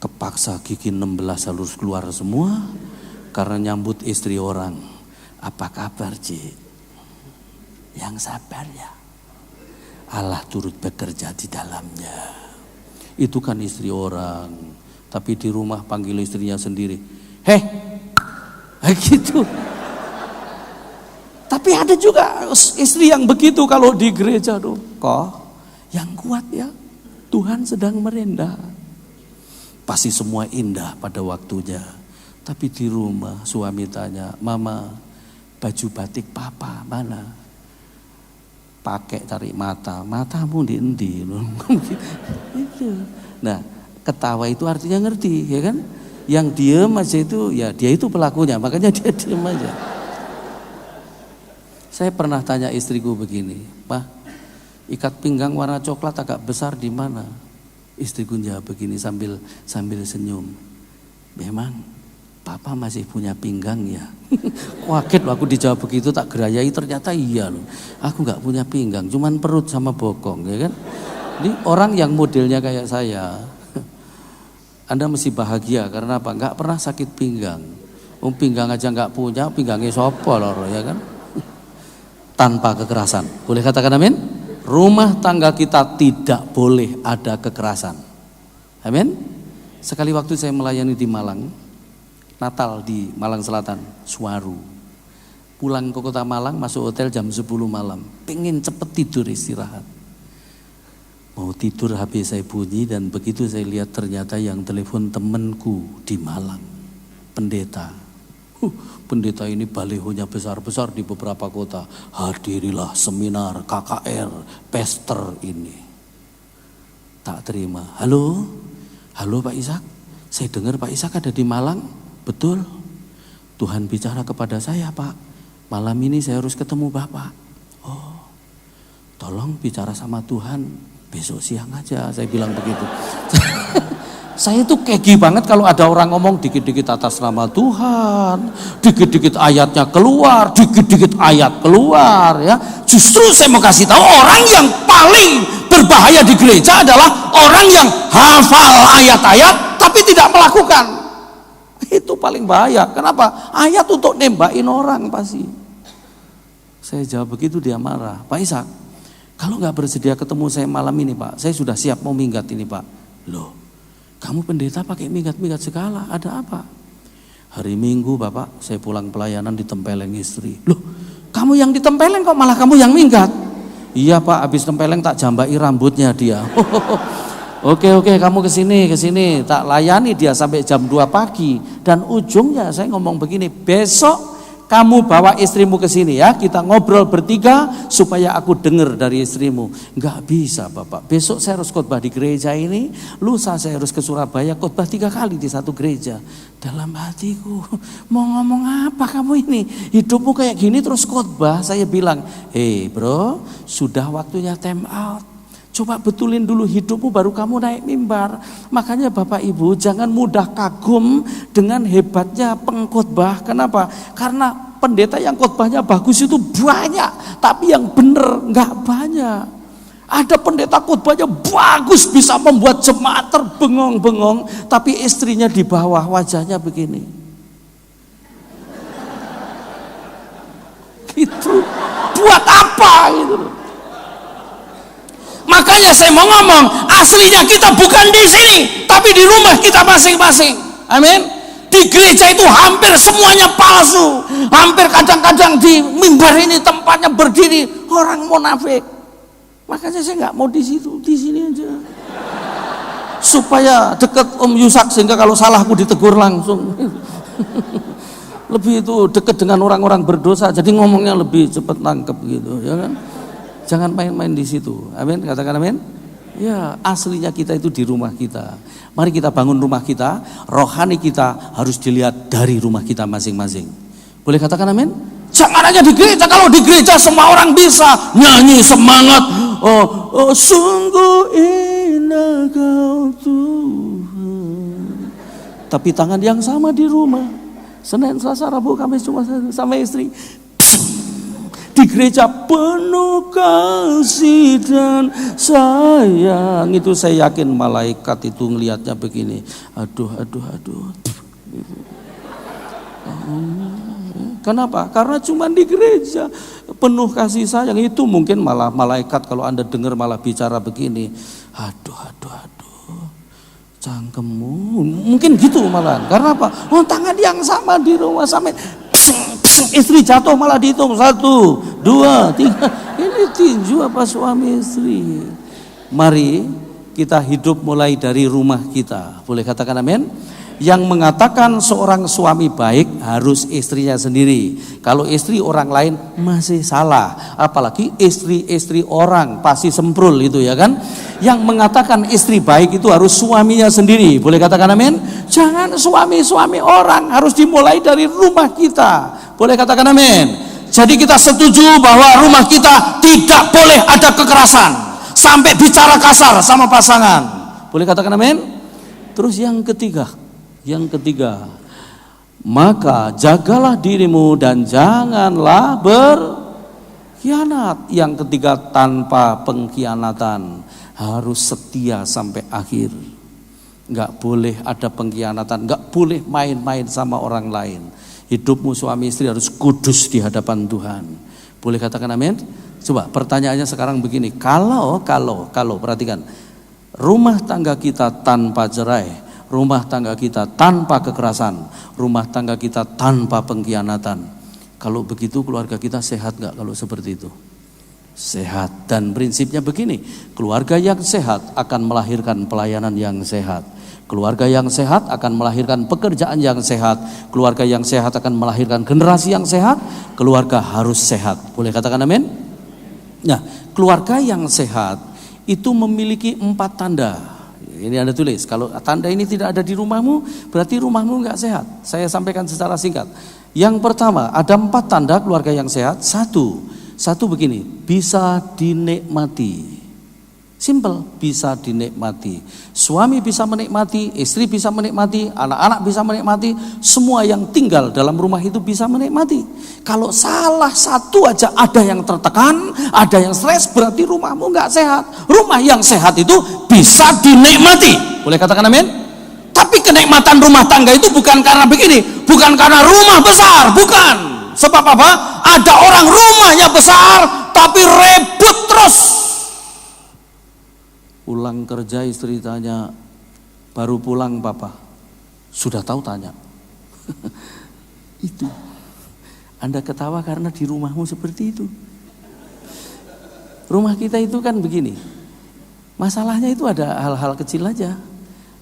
Kepaksa gigi 16 harus keluar semua karena nyambut istri orang. Apa kabar, Cik? Yang sabar ya. Allah turut bekerja di dalamnya. Itu kan istri orang, tapi di rumah panggil istrinya sendiri. Heh, gitu. Tapi ada juga istri yang begitu kalau di gereja tuh. Kok yang kuat ya, Tuhan sedang merendah. Pasti semua indah pada waktunya. Tapi di rumah suami tanya, Mama, baju batik papa mana? Pakai tarik mata, matamu di endi. Nah, ketawa itu artinya ngerti, ya kan? Yang diem aja itu, ya dia itu pelakunya, makanya dia diem aja. Saya pernah tanya istriku begini, Pak, ikat pinggang warna coklat agak besar di mana? Istriku jawab begini sambil senyum. Memang papa masih punya pinggang ya? Kaget loh aku dijawab begitu, tak gerayai ternyata iya loh. Aku gak punya pinggang, cuman perut sama bokong, ya kan? Ini orang yang modelnya kayak saya, Anda mesti bahagia karena apa? Gak pernah sakit pinggang. Pinggang aja gak punya, pinggangnya sopo loh, ya kan? Tanpa kekerasan. Boleh katakan amin? Rumah tangga kita tidak boleh ada kekerasan. Amin. Sekali waktu saya melayani di Malang, Natal di Malang Selatan, Suwaru. Pulang ke kota Malang, masuk hotel jam 10 malam. Pengen cepet tidur istirahat. Mau tidur HP saya bunyi dan begitu saya lihat ternyata yang telepon temanku di Malang. Pendeta. Pendeta ini balihonya besar-besar di beberapa kota. Hadirilah seminar KKR Pester ini. Tak terima. Halo Pak Ishak. Saya dengar Pak Ishak ada di Malang. Betul. Tuhan bicara kepada saya, Pak. Malam ini saya harus ketemu Bapak. Oh, tolong bicara sama Tuhan. Besok siang aja, saya bilang begitu. Saya itu keki banget kalau ada orang ngomong dikit-dikit atas nama Tuhan, dikit-dikit ayatnya keluar, dikit-dikit ayat keluar ya. Justru saya mau kasih tahu orang yang paling berbahaya di gereja adalah orang yang hafal ayat-ayat tapi tidak melakukan. Itu paling bahaya. Kenapa? Ayat untuk nembakin orang pasti. Saya jawab begitu dia marah. Pak Ishak, kalau nggak bersedia ketemu saya malam ini Pak, saya sudah siap mau minggat ini Pak. Loh, kamu pendeta pakai minggat-minggat segala, ada apa? Hari Minggu Bapak, saya pulang pelayanan ditempeleng istri. Loh, kamu yang ditempeleng kok malah kamu yang minggat? Iya Pak, habis tempeleng tak jambai rambutnya dia. Oke, kamu kesini, tak layani dia sampai jam 2 pagi. Dan ujungnya saya ngomong begini, besok kamu bawa istrimu ke sini ya, kita ngobrol bertiga supaya aku dengar dari istrimu. Enggak bisa Bapak, besok saya harus khotbah di gereja ini, lusa saya harus ke Surabaya khotbah 3 kali di satu gereja. Dalam hatiku, mau ngomong apa kamu ini? Hidupmu kayak gini terus khotbah. Saya bilang, hey bro, sudah waktunya time out. Coba betulin dulu hidupmu baru kamu naik mimbar. Makanya Bapak Ibu jangan mudah kagum dengan hebatnya pengkhotbah. Kenapa? Karena pendeta yang khotbahnya bagus itu banyak, tapi yang benar nggak banyak. Ada pendeta khotbahnya bagus bisa membuat jemaat terbengong-bengong, tapi istrinya di bawah wajahnya begini. Gitu. Buat apa gitu? Makanya saya mau ngomong, aslinya kita bukan di sini, Tetapi di rumah kita masing-masing, amin. Di gereja itu hampir semuanya palsu. Hampir kadang-kadang di mimbar ini tempatnya berdiri orang munafik. Makanya saya nggak mau di situ, di sini aja. Supaya dekat Om Yusak sehingga kalau salah aku ditegur langsung. Lebih itu dekat dengan orang-orang berdosa, jadi ngomongnya lebih cepat nangkep gitu, ya kan? Jangan main-main di situ. Amin, katakan amin. Ya, aslinya kita itu di rumah kita. Mari kita bangun rumah kita, rohani kita harus dilihat dari rumah kita masing-masing. Boleh katakan amin? Jangan hanya di gereja, kalau di gereja semua orang bisa nyanyi semangat. Oh, sungguh indah kau Tuhan. Tapi tangan yang sama di rumah, Senin, Selasa, Rabu, Kamis, Jumat sama istri. Di gereja penuh kasih dan sayang. Itu saya yakin malaikat itu ngelihatnya begini. Aduh. Kenapa? Karena cuma di gereja penuh kasih sayang. Itu mungkin malah malaikat kalau Anda dengar malah bicara begini. Aduh. Cangkemmu. Mungkin gitu malah. Karena apa? Oh, tangan yang sama di rumah sampai istri jatuh malah dihitung 1, 2, 3. Ini tinju apa suami istri? Mari kita hidup mulai dari rumah kita. Boleh katakan amin? Yang mengatakan seorang suami baik harus istrinya sendiri. Kalau istri orang lain masih salah. Apalagi istri-istri orang pasti semprul itu, ya kan? Yang mengatakan istri baik itu harus suaminya sendiri. Boleh katakan amin? Jangan suami-suami orang, harus dimulai dari rumah kita. Boleh katakan amin? Jadi kita setuju bahwa rumah kita tidak boleh ada kekerasan sampai bicara kasar sama pasangan. Boleh katakan amin? Terus yang ketiga, maka jagalah dirimu dan janganlah berkhianat. Yang ketiga, tanpa pengkhianatan, harus setia sampai akhir. Enggak boleh ada pengkhianatan, enggak boleh main-main sama orang lain. Hidupmu suami istri harus kudus di hadapan Tuhan. Boleh katakan amin? Coba pertanyaannya sekarang begini, kalau perhatikan, rumah tangga kita tanpa cerai, rumah tangga kita tanpa kekerasan, rumah tangga kita tanpa pengkhianatan, kalau begitu keluarga kita sehat gak kalau seperti itu? Sehat. Dan prinsipnya begini, keluarga yang sehat akan melahirkan pelayanan yang sehat. Keluarga yang sehat akan melahirkan pekerjaan yang sehat. Keluarga yang sehat akan melahirkan generasi yang sehat. Keluarga harus sehat. Boleh katakan amin? Nah, keluarga yang sehat itu memiliki 4 tanda. Ini Anda tulis, kalau tanda ini tidak ada di rumahmu, berarti rumahmu enggak sehat. Saya sampaikan secara singkat. Yang pertama, ada 4 tanda keluarga yang sehat. Satu begini, bisa dinikmati. Simple, bisa dinikmati. Suami bisa menikmati, istri bisa menikmati, anak-anak bisa menikmati, semua yang tinggal dalam rumah itu bisa menikmati. Kalau salah satu aja ada yang tertekan, ada yang stres, berarti rumahmu enggak sehat. Rumah yang sehat itu bisa dinikmati. Boleh katakan amin? Tapi kenikmatan rumah tangga itu bukan karena begini, bukan karena rumah besar, bukan. Sebab apa? Ada orang rumahnya besar tapi ribut terus. Pulang kerja istri tanya, baru pulang papa? Sudah tahu tanya. Itu. Anda ketawa karena di rumahmu seperti itu. Rumah kita itu kan begini. Masalahnya itu ada hal-hal kecil aja.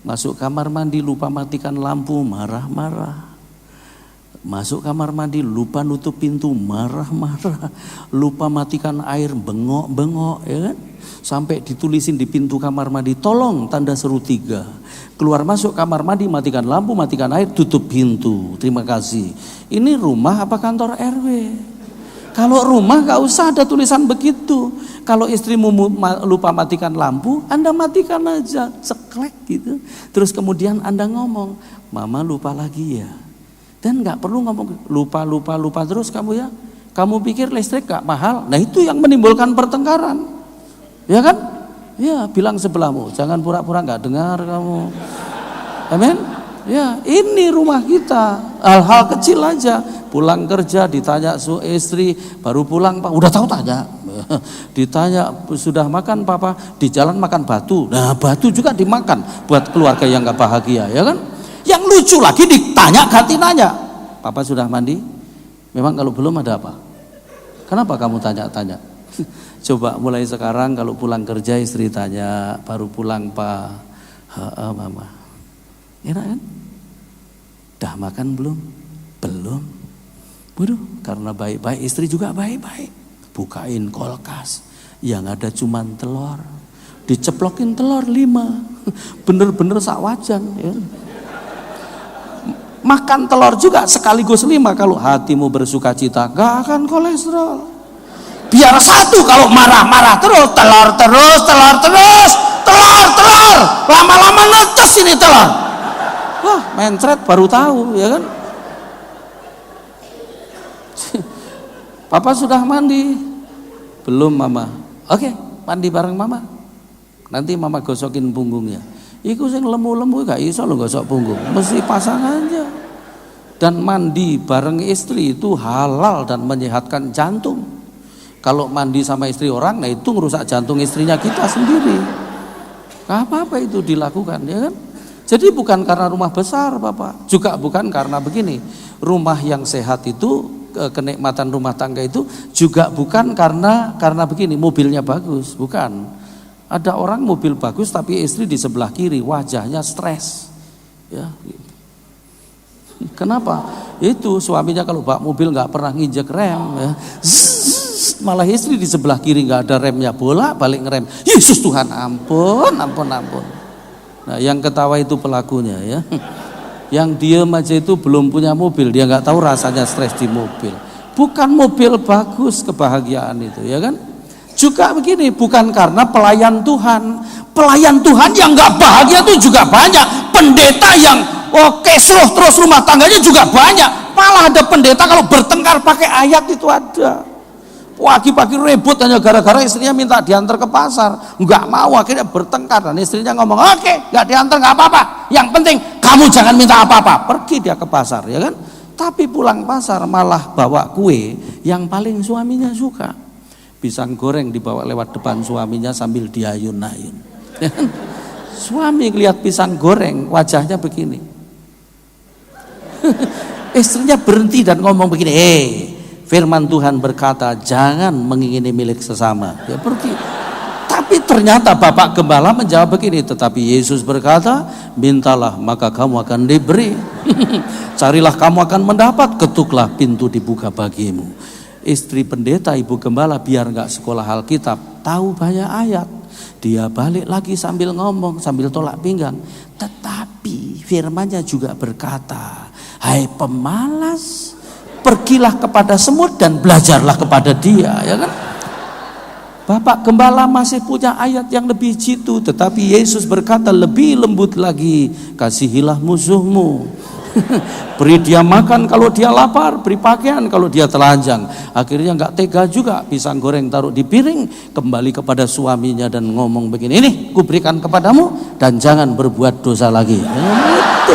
Masuk kamar mandi lupa matikan lampu, marah-marah. Masuk kamar mandi lupa nutup pintu, marah-marah. Lupa matikan air, bengok-bengok, ya kan? Sampai ditulisin di pintu kamar mandi, tolong, tanda seru 3. Keluar masuk kamar mandi, matikan lampu, matikan air, tutup pintu. Terima kasih. Ini rumah apa kantor RW? Kalau rumah gak usah ada tulisan begitu. Kalau istrimu lupa matikan lampu, Anda matikan aja, ceklek gitu. Terus kemudian Anda ngomong, mama lupa lagi ya. Dan gak perlu ngomong lupa terus kamu ya. Kamu pikir listrik gak mahal? Nah itu yang menimbulkan pertengkaran. Ya kan? Ya, bilang sebelahmu, jangan pura-pura gak dengar kamu. Amin? Ya, ini rumah kita. Hal-hal kecil aja. Pulang kerja ditanya istri, baru pulang Pak, udah tahu tanya. Ditanya sudah makan Papa, di jalan makan batu. Nah, batu juga dimakan buat keluarga yang gak bahagia, ya kan? Yang lucu lagi ditanya ganti nanya. Papa sudah mandi? Memang kalau belum ada apa? Kenapa kamu tanya-tanya? Coba mulai sekarang kalau pulang kerja istri tanya, baru pulang Pak. Mama. Enak kan? Dah makan belum? Belum. Waduh, karena baik-baik istri juga baik-baik. Bukain kulkas, yang ada cuman telur. Diceplokin telur 5. Bener-bener sak wajan, ya. Makan telur juga sekaligus 5 kalau hatimu bersuka cita, gak akan kolesterol. Biar 1 kalau marah-marah terus, telur terus, lama-lama netes ini telur. Wah, mencret baru tahu, ya kan? Papa sudah mandi? Belum Mama. Oke, mandi bareng Mama. Nanti Mama gosokin punggungnya. Iku sing lemu-lemu gak iso lo gosok punggung, mesti pasang aja. Dan mandi bareng istri itu halal dan menyehatkan jantung. Kalau mandi sama istri orang, nah itu ngerusak jantung istrinya kita sendiri. Gak apa-apa itu dilakukan, ya kan? Jadi bukan karena rumah besar Bapak, juga bukan karena begini. Rumah yang sehat itu, kenikmatan rumah tangga itu juga bukan karena begini, mobilnya bagus, bukan. Ada orang mobil bagus tapi istri di sebelah kiri wajahnya stres, ya. Kenapa? Itu suaminya kalau bawa mobil nggak pernah nginjek rem, ya. Malah istri di sebelah kiri nggak ada remnya, bolak-balik ngerem. Yesus Tuhan, ampun. Nah, yang ketawa itu pelakunya, ya. Yang diem aja itu belum punya mobil, dia nggak tahu rasanya stres di mobil. Bukan mobil bagus kebahagiaan itu, ya kan? Juga begini, bukan karena pelayan Tuhan yang nggak bahagia itu juga banyak. Pendeta yang kesruh terus rumah tangganya juga banyak. Malah ada pendeta kalau bertengkar pakai ayat itu ada. Pagi-pagi ribut hanya gara-gara istrinya minta diantar ke pasar, nggak mau, akhirnya bertengkar dan istrinya ngomong, oke, nggak diantar nggak apa-apa, yang penting kamu jangan minta apa-apa. Pergi dia ke pasar, ya kan? Tapi pulang pasar malah bawa kue yang paling suaminya suka. Pisang goreng dibawa lewat depan suaminya sambil diayun-ayun. Suami lihat pisang goreng wajahnya begini. Istrinya berhenti dan ngomong begini, firman Tuhan berkata jangan mengingini milik sesama, ya pergi. Tapi ternyata Bapak Gembala menjawab begini, tetapi Yesus berkata, mintalah maka kamu akan diberi, carilah kamu akan mendapat, ketuklah pintu dibuka bagimu. Istri pendeta Ibu Gembala biar gak sekolah Alkitab, tahu banyak ayat. Dia balik lagi sambil ngomong, sambil tolak pinggang, tetapi firmannya juga berkata, hai pemalas, pergilah kepada semut dan belajarlah kepada dia, ya kan? Bapak Gembala masih punya ayat yang lebih jitu, tetapi Yesus berkata lebih lembut lagi, kasihilah musuhmu. Beri dia makan kalau dia lapar, beri pakaian kalau dia telanjang. Akhirnya nggak tega juga, pisang goreng taruh di piring, kembali kepada suaminya dan ngomong begini, ini kuberikan kepadamu dan jangan berbuat dosa lagi. Itu.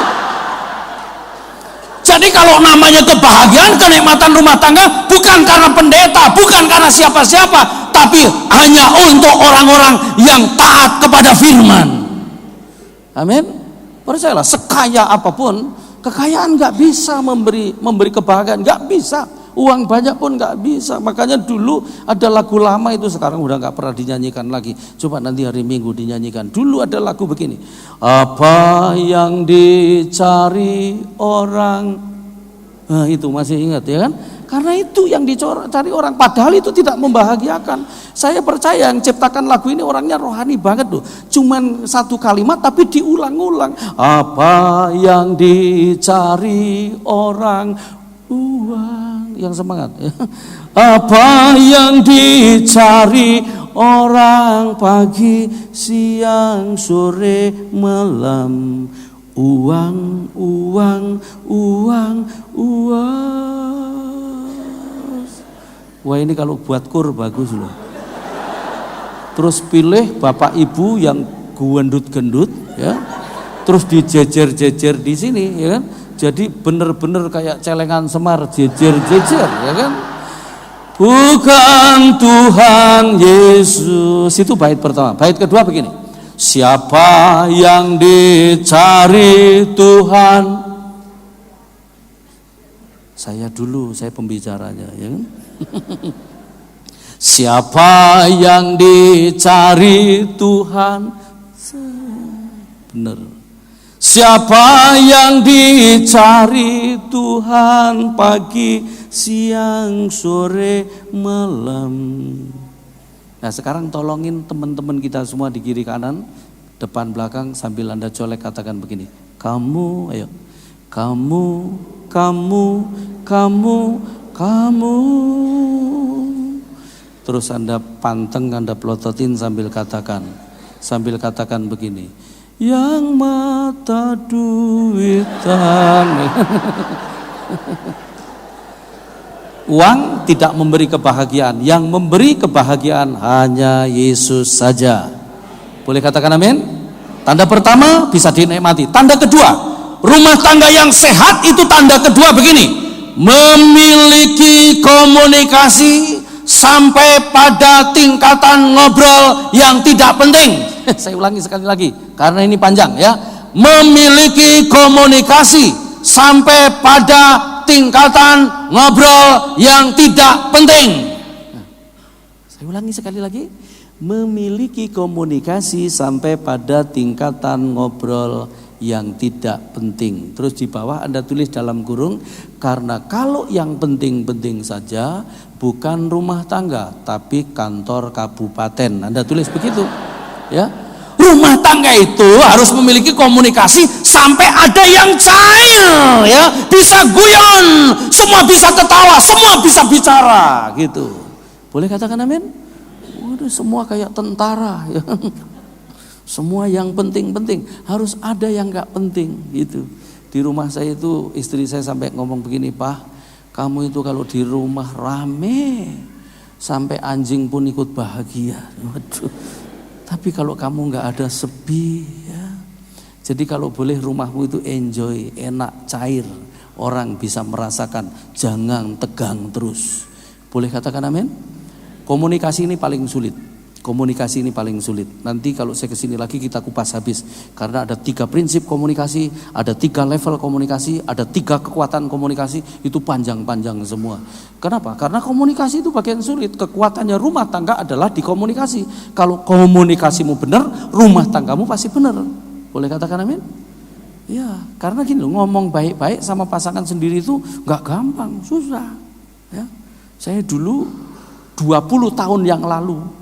Jadi kalau namanya kebahagiaan, kenikmatan rumah tangga bukan karena pendeta, bukan karena siapa-siapa, tapi hanya untuk orang-orang yang taat kepada firman. Amin. Percayalah, sekaya apapun, kekayaan nggak bisa memberi kebahagiaan, nggak bisa. Uang banyak pun nggak bisa. Makanya dulu ada lagu lama itu sekarang udah nggak pernah dinyanyikan lagi. Coba nanti hari Minggu dinyanyikan. Dulu ada lagu begini. Apa yang dicari orang, nah, itu masih ingat ya kan? Karena itu yang dicari orang, padahal itu tidak membahagiakan. Saya percaya yang ciptakan lagu ini orangnya rohani banget loh. Cuman satu kalimat tapi diulang-ulang. Apa yang dicari orang, uang, yang semangat. Apa yang dicari orang pagi, siang, sore, malam. Uang, uang, uang, uang. Wah, ini kalau buat kur bagus loh. Terus pilih bapak ibu yang gendut-gendut ya. terus dijejer-jejer di sini, ya kan? Jadi bener-bener kayak celengan Semar, jejer-jejer, ya kan? Bukan Tuhan Yesus. Itu bait pertama. Bait kedua begini. Siapa yang dicari Tuhan? Saya dulu, saya pembicaranya, ya kan? Siapa yang dicari Tuhan? Benar. Siapa yang dicari Tuhan pagi, siang, sore, malam. Nah sekarang tolongin teman-teman kita semua di kiri kanan, depan belakang, sambil Anda colek katakan begini. Kamu, ayo. Kamu. Terus Anda panteng, Anda pelototin sambil katakan begini. Yang mata duitan. Uang tidak memberi kebahagiaan. Yang memberi kebahagiaan hanya Yesus saja. Boleh katakan amin? Tanda pertama bisa dinikmati. Tanda kedua, rumah tangga yang sehat itu tanda kedua begini. Memiliki komunikasi sampai pada tingkatan ngobrol yang tidak penting. Saya ulangi sekali lagi karena ini panjang ya. Memiliki komunikasi sampai pada tingkatan ngobrol yang tidak penting. Saya ulangi sekali lagi. Memiliki komunikasi sampai pada tingkatan ngobrol yang tidak penting. Terus di bawah Anda tulis dalam kurung, karena kalau yang penting-penting saja bukan rumah tangga tapi kantor kabupaten. Anda tulis begitu. Ya, rumah tangga itu harus memiliki komunikasi sampai ada yang cair, ya, bisa guyon, semua bisa ketawa, semua bisa bicara, gitu. Boleh katakan amin? Waduh, semua kayak tentara, ya. Semua yang penting-penting, harus ada yang nggak penting, gitu. Di rumah saya itu istri saya sampai ngomong begini, Pak, kamu itu kalau di rumah rame, sampai anjing pun ikut bahagia. Waduh. Tapi kalau kamu nggak ada sepi, ya. Jadi kalau boleh rumahmu itu enjoy, enak, cair, orang bisa merasakan, jangan tegang terus. Boleh katakan amin? Komunikasi ini paling sulit. Komunikasi ini paling sulit. Nanti kalau saya kesini lagi kita kupas habis. Karena ada 3 prinsip komunikasi, ada 3 level komunikasi, ada 3 kekuatan komunikasi. Itu panjang-panjang semua. Kenapa? Karena komunikasi itu bagian sulit. Kekuatannya rumah tangga adalah di komunikasi. Kalau komunikasimu benar, rumah tanggamu pasti benar. Boleh katakan amin? Ya, karena gini loh, ngomong baik-baik sama pasangan sendiri itu gak gampang, susah. Ya. Saya dulu 20 tahun yang lalu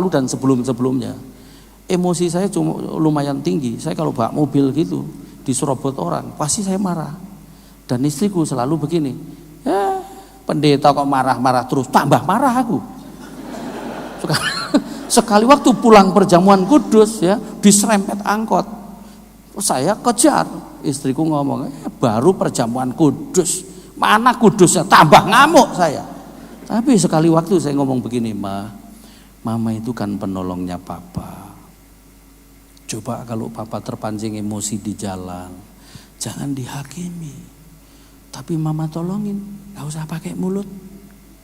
dan sebelum-sebelumnya, emosi saya cuma lumayan tinggi. Saya kalau bawa mobil gitu diserobot orang, pasti saya marah. Dan istriku selalu begini, ya pendeta kok marah-marah terus, tambah marah aku. Sekali waktu pulang perjamuan kudus, ya, diserempet angkot, saya kejar. Istriku ngomong, baru perjamuan kudus, mana kudusnya, tambah ngamuk saya. Tapi sekali waktu saya ngomong begini, Mama itu kan penolongnya Papa. Coba kalau Papa terpancing emosi di jalan, jangan dihakimi. Tapi Mama tolongin, gak usah pakai mulut.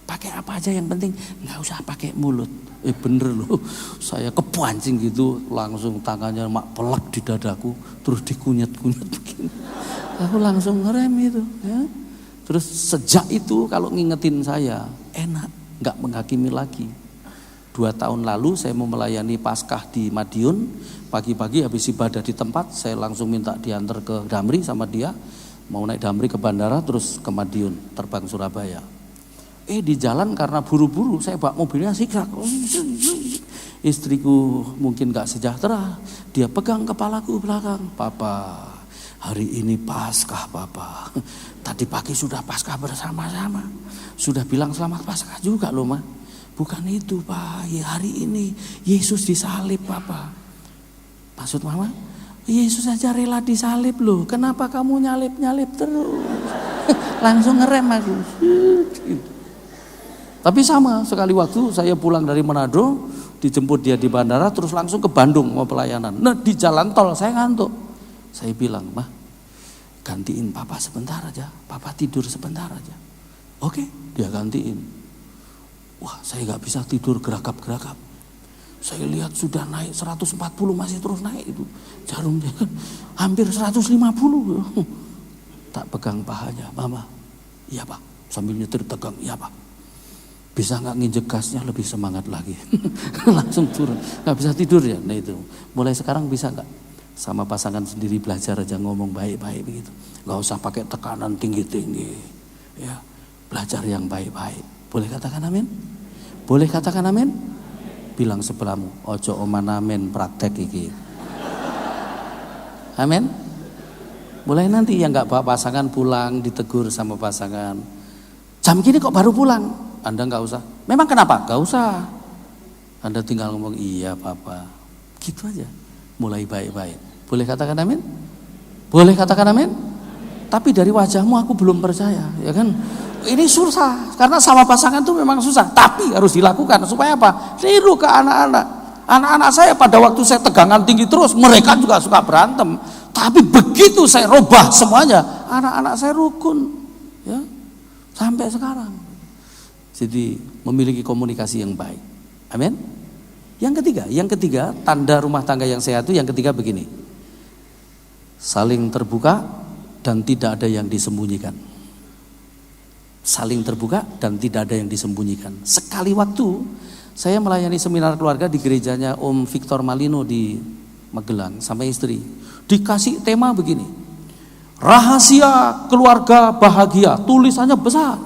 Pakai apa aja yang penting, gak usah pakai mulut. Bener loh, saya kepancing gitu, langsung tangannya mak pelak di dadaku, terus dikunyat-kunyat begini. Aku langsung ngerem itu, ya. Terus sejak itu kalau ngingetin saya, enak, gak menghakimi lagi. 2 tahun lalu saya mau melayani Paskah di Madiun. Pagi-pagi habis ibadah di tempat, saya langsung minta diantar ke Damri sama dia. Mau naik Damri ke bandara terus ke Madiun, terbang Surabaya. Di jalan karena buru-buru saya bawa mobilnya sikrak. Istriku mungkin gak sejahtera, dia pegang kepalaku belakang. Papa, hari ini Paskah Papa. Tadi pagi sudah Paskah bersama-sama. Sudah bilang selamat Paskah juga loh Ma. Bukan itu Pak, ya, hari ini Yesus disalib Papa. Maksud Mama, Yesus aja rela disalib loh. Kenapa kamu nyalip-nyalip terus? Langsung ngerem aku. Tapi sama, sekali waktu saya pulang dari Manado, dijemput dia di bandara, terus langsung ke Bandung mau pelayanan. Nah di jalan tol saya ngantuk. Saya bilang, "Mah, gantiin papa sebentar aja, papa tidur sebentar aja." Oke, dia gantiin. Wah, saya nggak bisa tidur geragap-geragap. Saya lihat sudah naik 140, masih terus naik itu jarumnya, hampir 150. Tak pegang pahanya, "Mama, iya pak," sambil nyetir tegang, "iya pak." Bisa nggak nginjek gasnya lebih semangat lagi. Langsung turun, nggak bisa tidur ya. Nah itu, mulai sekarang bisa nggak sama pasangan sendiri belajar aja ngomong baik-baik begitu. Nggak usah pakai tekanan tinggi-tinggi, ya belajar yang baik-baik. Boleh katakan amin? Boleh katakan amin? Bilang sebelahmu, ojo oman amin praktek iki. Amin? Mulai nanti yang nggak bawa pasangan pulang ditegur sama pasangan. Jam gini kok baru pulang? Anda nggak usah. Memang kenapa? Nggak usah. Anda tinggal ngomong iya papa. Gitu aja. Mulai baik-baik. Boleh katakan amin? Boleh katakan amin? Tapi dari wajahmu aku belum percaya, ya kan? Ini susah karena sama pasangan itu memang susah. Tapi harus dilakukan supaya apa? Niru ke anak-anak. Anak-anak saya pada waktu saya tegangan tinggi terus, mereka juga suka berantem. Tapi begitu saya rubah semuanya, anak-anak saya rukun, ya sampai sekarang. Jadi memiliki komunikasi yang baik. Amin. Yang ketiga, tanda rumah tangga yang sehat itu yang ketiga begini. Saling terbuka dan tidak ada yang disembunyikan. Saling terbuka dan tidak ada yang disembunyikan. Sekali waktu saya melayani seminar keluarga di gerejanya Om Victor Malino di Magelang sama istri. Dikasih tema begini. Rahasia keluarga bahagia, tulisannya besar.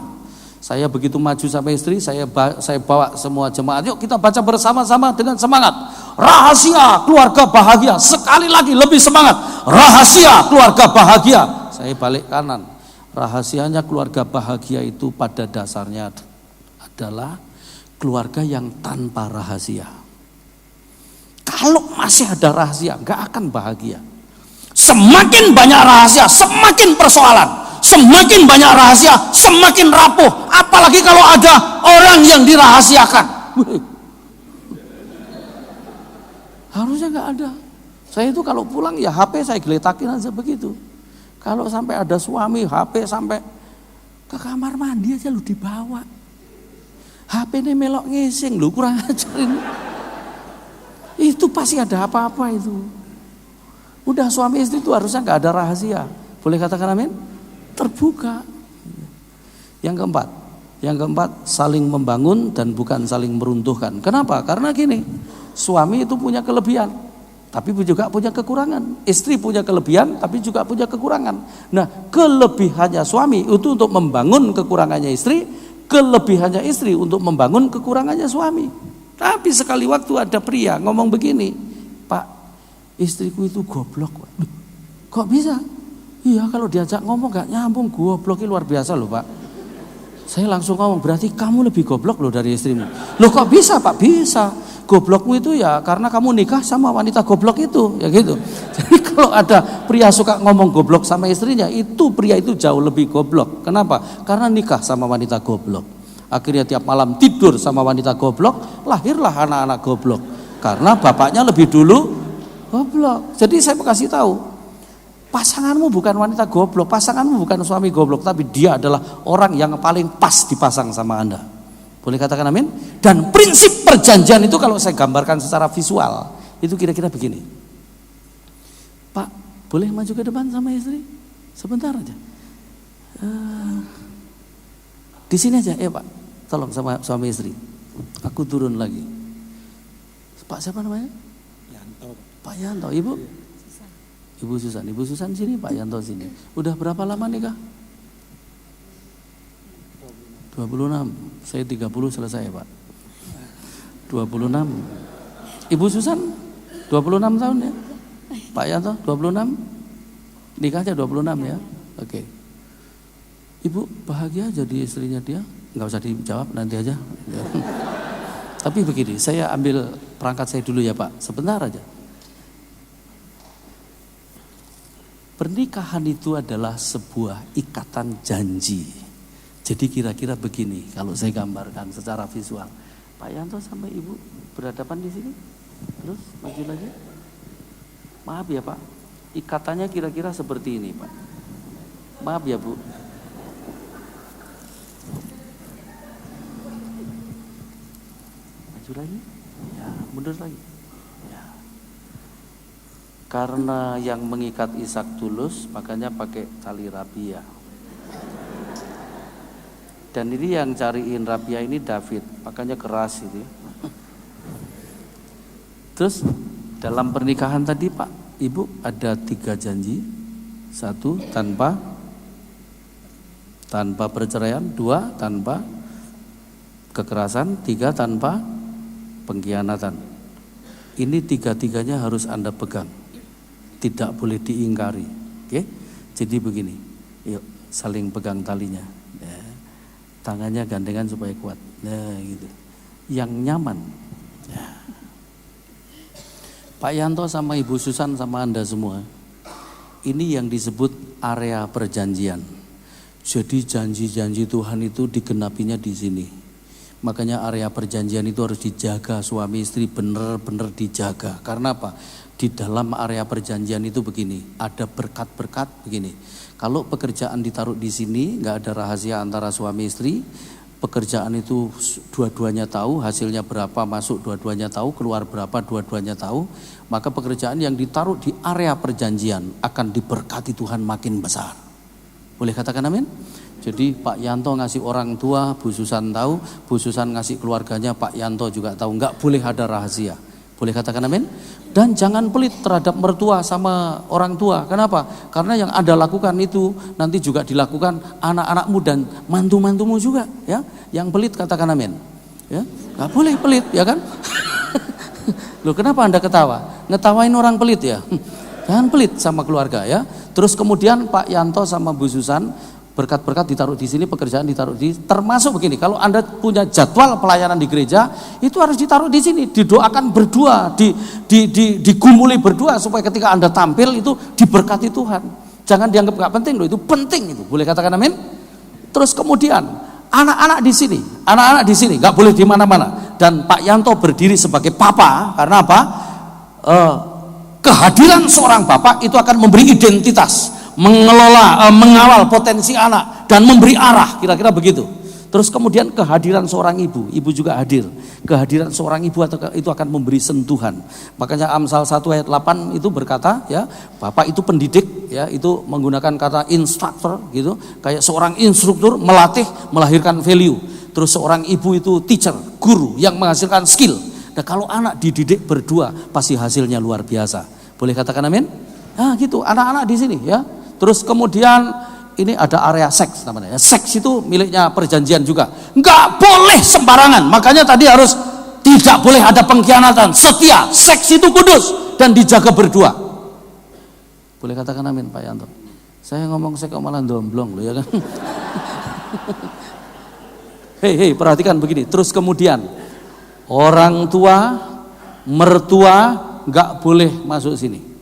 Saya begitu maju sama istri, saya bawa semua jemaat, yuk kita baca bersama-sama dengan semangat. Rahasia keluarga bahagia, sekali lagi lebih semangat. Rahasia keluarga bahagia. Saya balik kanan. Rahasianya keluarga bahagia itu pada dasarnya adalah keluarga yang tanpa rahasia. Kalau masih ada rahasia, gak akan bahagia. Semakin banyak rahasia, semakin persoalan. Semakin banyak rahasia, semakin rapuh. Apalagi kalau ada orang yang dirahasiakan. Harusnya nggak ada. Saya itu kalau pulang ya HP saya geletakin aja begitu. Kalau sampai ada suami, HP sampai ke kamar mandi aja lu dibawa. HP ini melok ngising lu, kurang ajar ini. Itu pasti ada apa-apa itu. Udah suami istri itu harusnya nggak ada rahasia. Boleh katakan amin? Terbuka. Yang keempat saling membangun dan bukan saling meruntuhkan. Kenapa? Karena gini, suami itu punya kelebihan, tapi juga punya kekurangan. Istri punya kelebihan, tapi juga punya kekurangan. Nah, kelebihannya suami itu untuk membangun kekurangannya istri, kelebihannya istri untuk membangun kekurangannya suami. Tapi sekali waktu ada pria ngomong begini, "Pak, istriku itu goblok." Kok bisa? Iya, kalau diajak ngomong gak nyambung, gobloknya luar biasa loh pak. Saya langsung ngomong, berarti kamu lebih goblok loh dari istrimu. Loh kok bisa pak? Bisa. Goblokmu itu ya karena kamu nikah sama wanita goblok itu, ya gitu. Jadi kalau ada pria suka ngomong goblok sama istrinya, itu pria itu jauh lebih goblok. Kenapa? Karena nikah sama wanita goblok. Akhirnya tiap malam tidur sama wanita goblok, lahirlah anak-anak goblok. Karena bapaknya lebih dulu goblok. Jadi saya mau kasih tahu, pasanganmu bukan wanita goblok, pasanganmu bukan suami goblok, tapi dia adalah orang yang paling pas dipasang sama Anda. Boleh katakan amin? Dan prinsip perjanjian itu kalau saya gambarkan secara visual, itu kira-kira begini. Pak, boleh maju ke depan sama istri? Sebentar aja. Di sini aja, pak. Tolong sama suami istri. Aku turun lagi. Pak siapa namanya? Yanto. Pak Yanto, ibu? Ibu Susan. Ibu Susan sini, Pak Yanto sini. Udah berapa lama nikah? 26. Saya 30 selesai, Pak. 26. Ibu Susan 26 tahun ya? Pak Yanto 26? Nikahnya 26 ya? Oke. Ibu bahagia jadi istrinya dia? Enggak usah dijawab, nanti aja. Tapi begini, saya ambil perangkat saya dulu ya, Pak. Sebentar aja. Pernikahan itu adalah sebuah ikatan janji. Jadi kira-kira begini, kalau saya gambarkan secara visual. Pak Yanto sama Ibu berhadapan di sini. Terus maju lagi. Maaf ya Pak, ikatannya kira-kira seperti ini Pak. Maaf ya Bu. Maju lagi. Ya, mundur lagi. Ya. Karena yang mengikat Ishak tulus, makanya pakai tali rapia. Dan ini yang cariin rapia ini David, makanya keras itu. Terus dalam pernikahan tadi Pak, Ibu ada 3 janji. 1 tanpa perceraian, 2 tanpa kekerasan, 3 tanpa pengkhianatan. Ini 3-tiganya harus Anda pegang. Tidak boleh diingkari. Oke? Jadi begini. Yuk, saling pegang talinya. Ya. Tangannya gandengan supaya kuat. Nah, gitu. Yang nyaman. Ya. Pak Yanto sama Ibu Susan sama Anda semua, ini yang disebut area perjanjian. Jadi janji-janji Tuhan itu digenapinya di sini. Makanya area perjanjian itu harus dijaga, suami istri benar-benar dijaga. Karena apa? Di dalam area perjanjian itu begini, ada berkat-berkat begini. Kalau pekerjaan ditaruh di sini, nggak ada rahasia antara suami istri. Pekerjaan itu dua-duanya tahu, hasilnya berapa masuk dua-duanya tahu, keluar berapa dua-duanya tahu. Maka pekerjaan yang ditaruh di area perjanjian akan diberkati Tuhan makin besar. Boleh katakan amin? Jadi Pak Yanto ngasih orang tua, Bu Susan tahu, Bu Susan ngasih keluarganya, Pak Yanto juga tahu. Nggak boleh ada rahasia. Boleh katakan amin? Dan jangan pelit terhadap mertua sama orang tua. Kenapa? Karena yang Anda lakukan itu nanti juga dilakukan anak-anakmu dan mantu-mantumu juga, ya. Yang pelit katakan amin. Ya, nggak boleh pelit, ya kan? Loh, kenapa Anda ketawa? Ngetawain orang pelit ya? Jangan pelit sama keluarga, ya. Terus kemudian Pak Yanto sama Bu Susan, berkat-berkat ditaruh di sini, pekerjaan ditaruh di, termasuk begini, kalau Anda punya jadwal pelayanan di gereja, itu harus ditaruh di sini, didoakan berdua, digumuli berdua supaya ketika Anda tampil itu diberkati Tuhan. Jangan dianggap gak penting loh, itu penting itu. Boleh katakan amin? Terus kemudian anak-anak di sini nggak boleh di mana-mana. Dan Pak Yanto berdiri sebagai papa karena apa? Kehadiran seorang bapak itu akan memberi identitas, mengelola, mengawal potensi anak dan memberi arah, kira-kira begitu. Terus kemudian kehadiran seorang ibu juga hadir. Kehadiran seorang ibu itu akan memberi sentuhan. Makanya Amsal 1 ayat 8 itu berkata, ya, bapak itu pendidik, ya, itu menggunakan kata instructor gitu, kayak seorang instruktur melatih, melahirkan value. Terus seorang ibu itu teacher, guru yang menghasilkan skill. Nah, kalau anak dididik berdua pasti hasilnya luar biasa. Boleh katakan amin? Nah, gitu, anak-anak di sini, ya. Terus kemudian ini ada area seks namanya. Seks itu miliknya perjanjian juga. Enggak boleh sembarangan. Makanya tadi harus tidak boleh ada pengkhianatan. Setia, seks itu kudus dan dijaga berdua. Boleh katakan amin Pak Yanto? Saya ngomong seks kok malah domblong loh, ya kan? Hei, perhatikan begini. Terus kemudian orang tua, mertua enggak boleh masuk sini.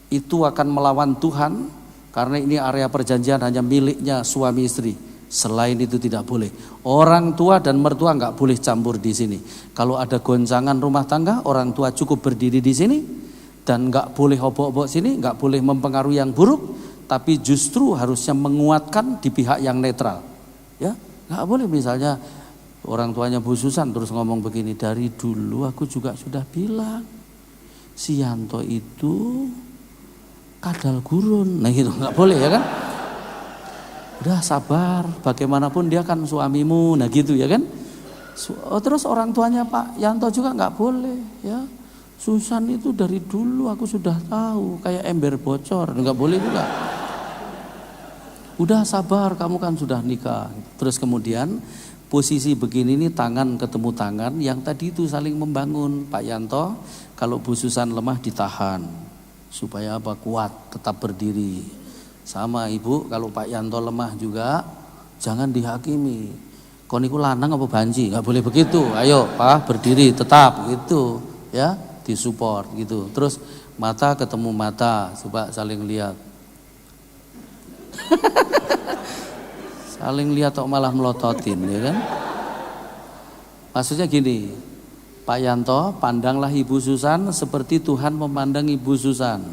Itu akan melawan Tuhan karena ini area perjanjian hanya miliknya suami istri. Selain itu tidak boleh. Orang tua dan mertua nggak boleh campur di sini. Kalau ada goncangan rumah tangga, orang tua cukup berdiri di sini dan nggak boleh obok-obok sini, nggak boleh mempengaruhi yang buruk, tapi justru harusnya menguatkan di pihak yang netral. Ya, nggak boleh misalnya orang tuanya Bu Susan terus ngomong begini, dari dulu aku juga sudah bilang si Yanto itu kadal gurun, nah gitu, nggak boleh ya kan? Udah sabar, bagaimanapun dia kan suamimu, nah gitu ya kan? Terus orang tuanya Pak Yanto juga nggak boleh ya. Susan itu dari dulu aku sudah tahu, kayak ember bocor, nggak boleh juga. Udah sabar, kamu kan sudah nikah. Terus kemudian posisi begini nih, tangan ketemu tangan, yang tadi itu saling membangun. Pak Yanto, kalau Bu Susan lemah ditahan. Supaya apa? Kuat, tetap berdiri. Sama ibu, kalau Pak Yanto lemah juga jangan dihakimi. Kon iku lanang apa banci? Nggak boleh begitu. Ayo Pak, berdiri tetap gitu, ya, disupport gitu. Terus mata ketemu mata, coba saling lihat. Saling lihat kok malah melototin, ya kan? Maksudnya gini, Pak Yanto, pandanglah Ibu Susan seperti Tuhan memandang Ibu Susan.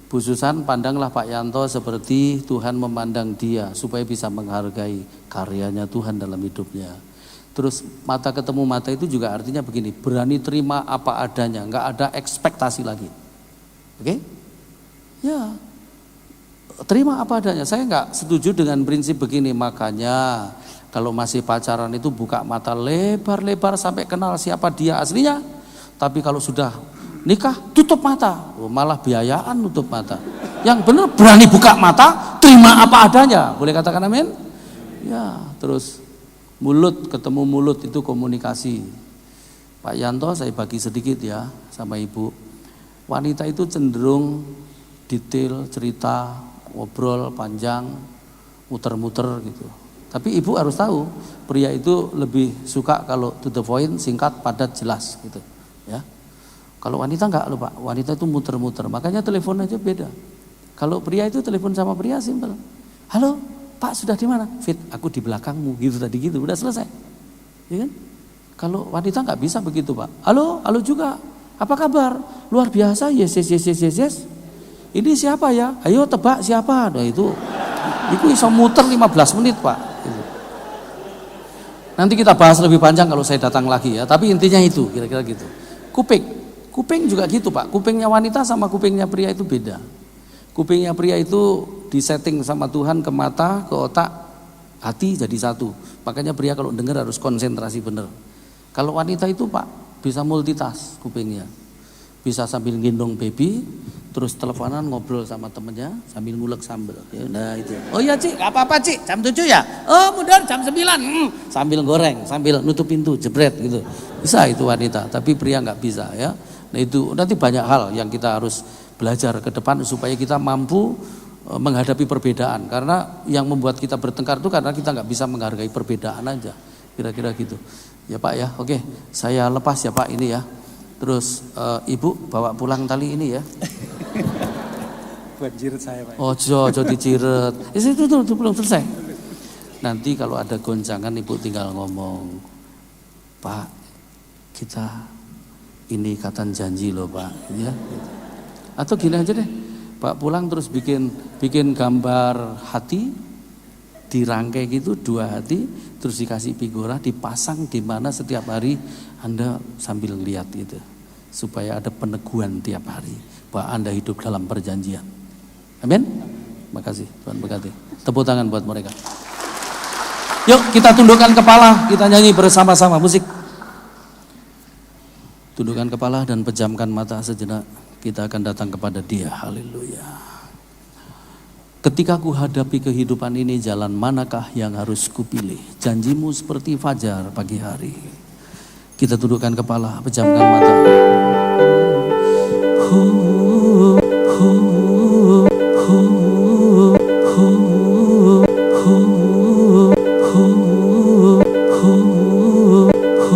Bu Susan, pandanglah Pak Yanto seperti Tuhan memandang dia, supaya bisa menghargai karyanya Tuhan dalam hidupnya. Terus mata ketemu mata itu juga artinya begini, berani terima apa adanya, nggak ada ekspektasi lagi. Oke? Ya, terima apa adanya. Saya nggak setuju dengan prinsip begini, makanya kalau masih pacaran itu buka mata lebar-lebar sampai kenal siapa dia aslinya. Tapi kalau sudah nikah tutup mata, malah biayaan tutup mata. Yang benar berani buka mata, terima apa adanya. Boleh katakan amin? Ya, terus mulut ketemu mulut itu komunikasi. Pak Yanto, saya bagi sedikit ya sama Ibu. Wanita itu cenderung detail, cerita, ngobrol panjang, muter-muter gitu. Tapi Ibu harus tahu, pria itu lebih suka kalau to the point, singkat, padat, jelas gitu. Ya. Kalau wanita enggak loh Pak, wanita itu muter-muter. Makanya telepon aja beda. Kalau pria itu telepon sama pria simpel. Halo, Pak sudah di mana? Fit, aku di belakangmu gitu tadi gitu, udah selesai. Ya kan? Kalau wanita enggak bisa begitu Pak. Halo, halo juga. Apa kabar? Luar biasa, yes. Ini siapa ya? Ayo tebak siapa? Nah itu bisa muter 15 menit Pak. Nanti kita bahas lebih panjang kalau saya datang lagi ya. Tapi intinya itu, kira-kira gitu. Kuping juga gitu Pak. Kupingnya wanita sama kupingnya pria itu beda. Kupingnya pria itu disetting sama Tuhan ke mata, ke otak, hati jadi satu. Makanya pria kalau dengar harus konsentrasi benar. Kalau wanita itu Pak bisa multitask kupingnya. Bisa sambil gendong baby, terus teleponan ngobrol sama temennya sambil ngulek sambel. Ya, nah itu. Oh iya Cik, gak apa-apa Cik, jam 7 ya? Oh mudah jam 9. Sambil goreng, sambil nutup pintu, jebret gitu. Bisa itu wanita, tapi pria nggak bisa ya. Nah itu nanti banyak hal yang kita harus belajar ke depan supaya kita mampu menghadapi perbedaan. Karena yang membuat kita bertengkar itu karena kita nggak bisa menghargai perbedaan aja. Kira-kira gitu. Ya Pak ya, oke. Saya lepas ya Pak ini ya. Terus Ibu bawa pulang tali ini ya. Buat jiret saya Pak. Ojo dijiret. Itu belum selesai. Nanti kalau ada goncangan Ibu tinggal ngomong, Pak kita ini ikatan janji loh Pak. Ya. Atau gini aja deh, Pak pulang terus bikin gambar hati, dirangkai gitu 2 hati, terus dikasih figura, dipasang di mana setiap hari Anda sambil lihat gitu, supaya ada peneguhan tiap hari bahwa Anda hidup dalam perjanjian. Amin. Makasih Tuhan berkati. Tepuk tangan buat mereka. Yuk kita tundukkan kepala, kita nyanyi bersama-sama musik. Tundukkan kepala dan pejamkan mata sejenak. Kita akan datang kepada Dia. Haleluya. Ketika ku hadapi kehidupan ini, jalan manakah yang harus kupilih? Janjimu seperti fajar pagi hari. Kita tundukkan kepala, pejamkan mata.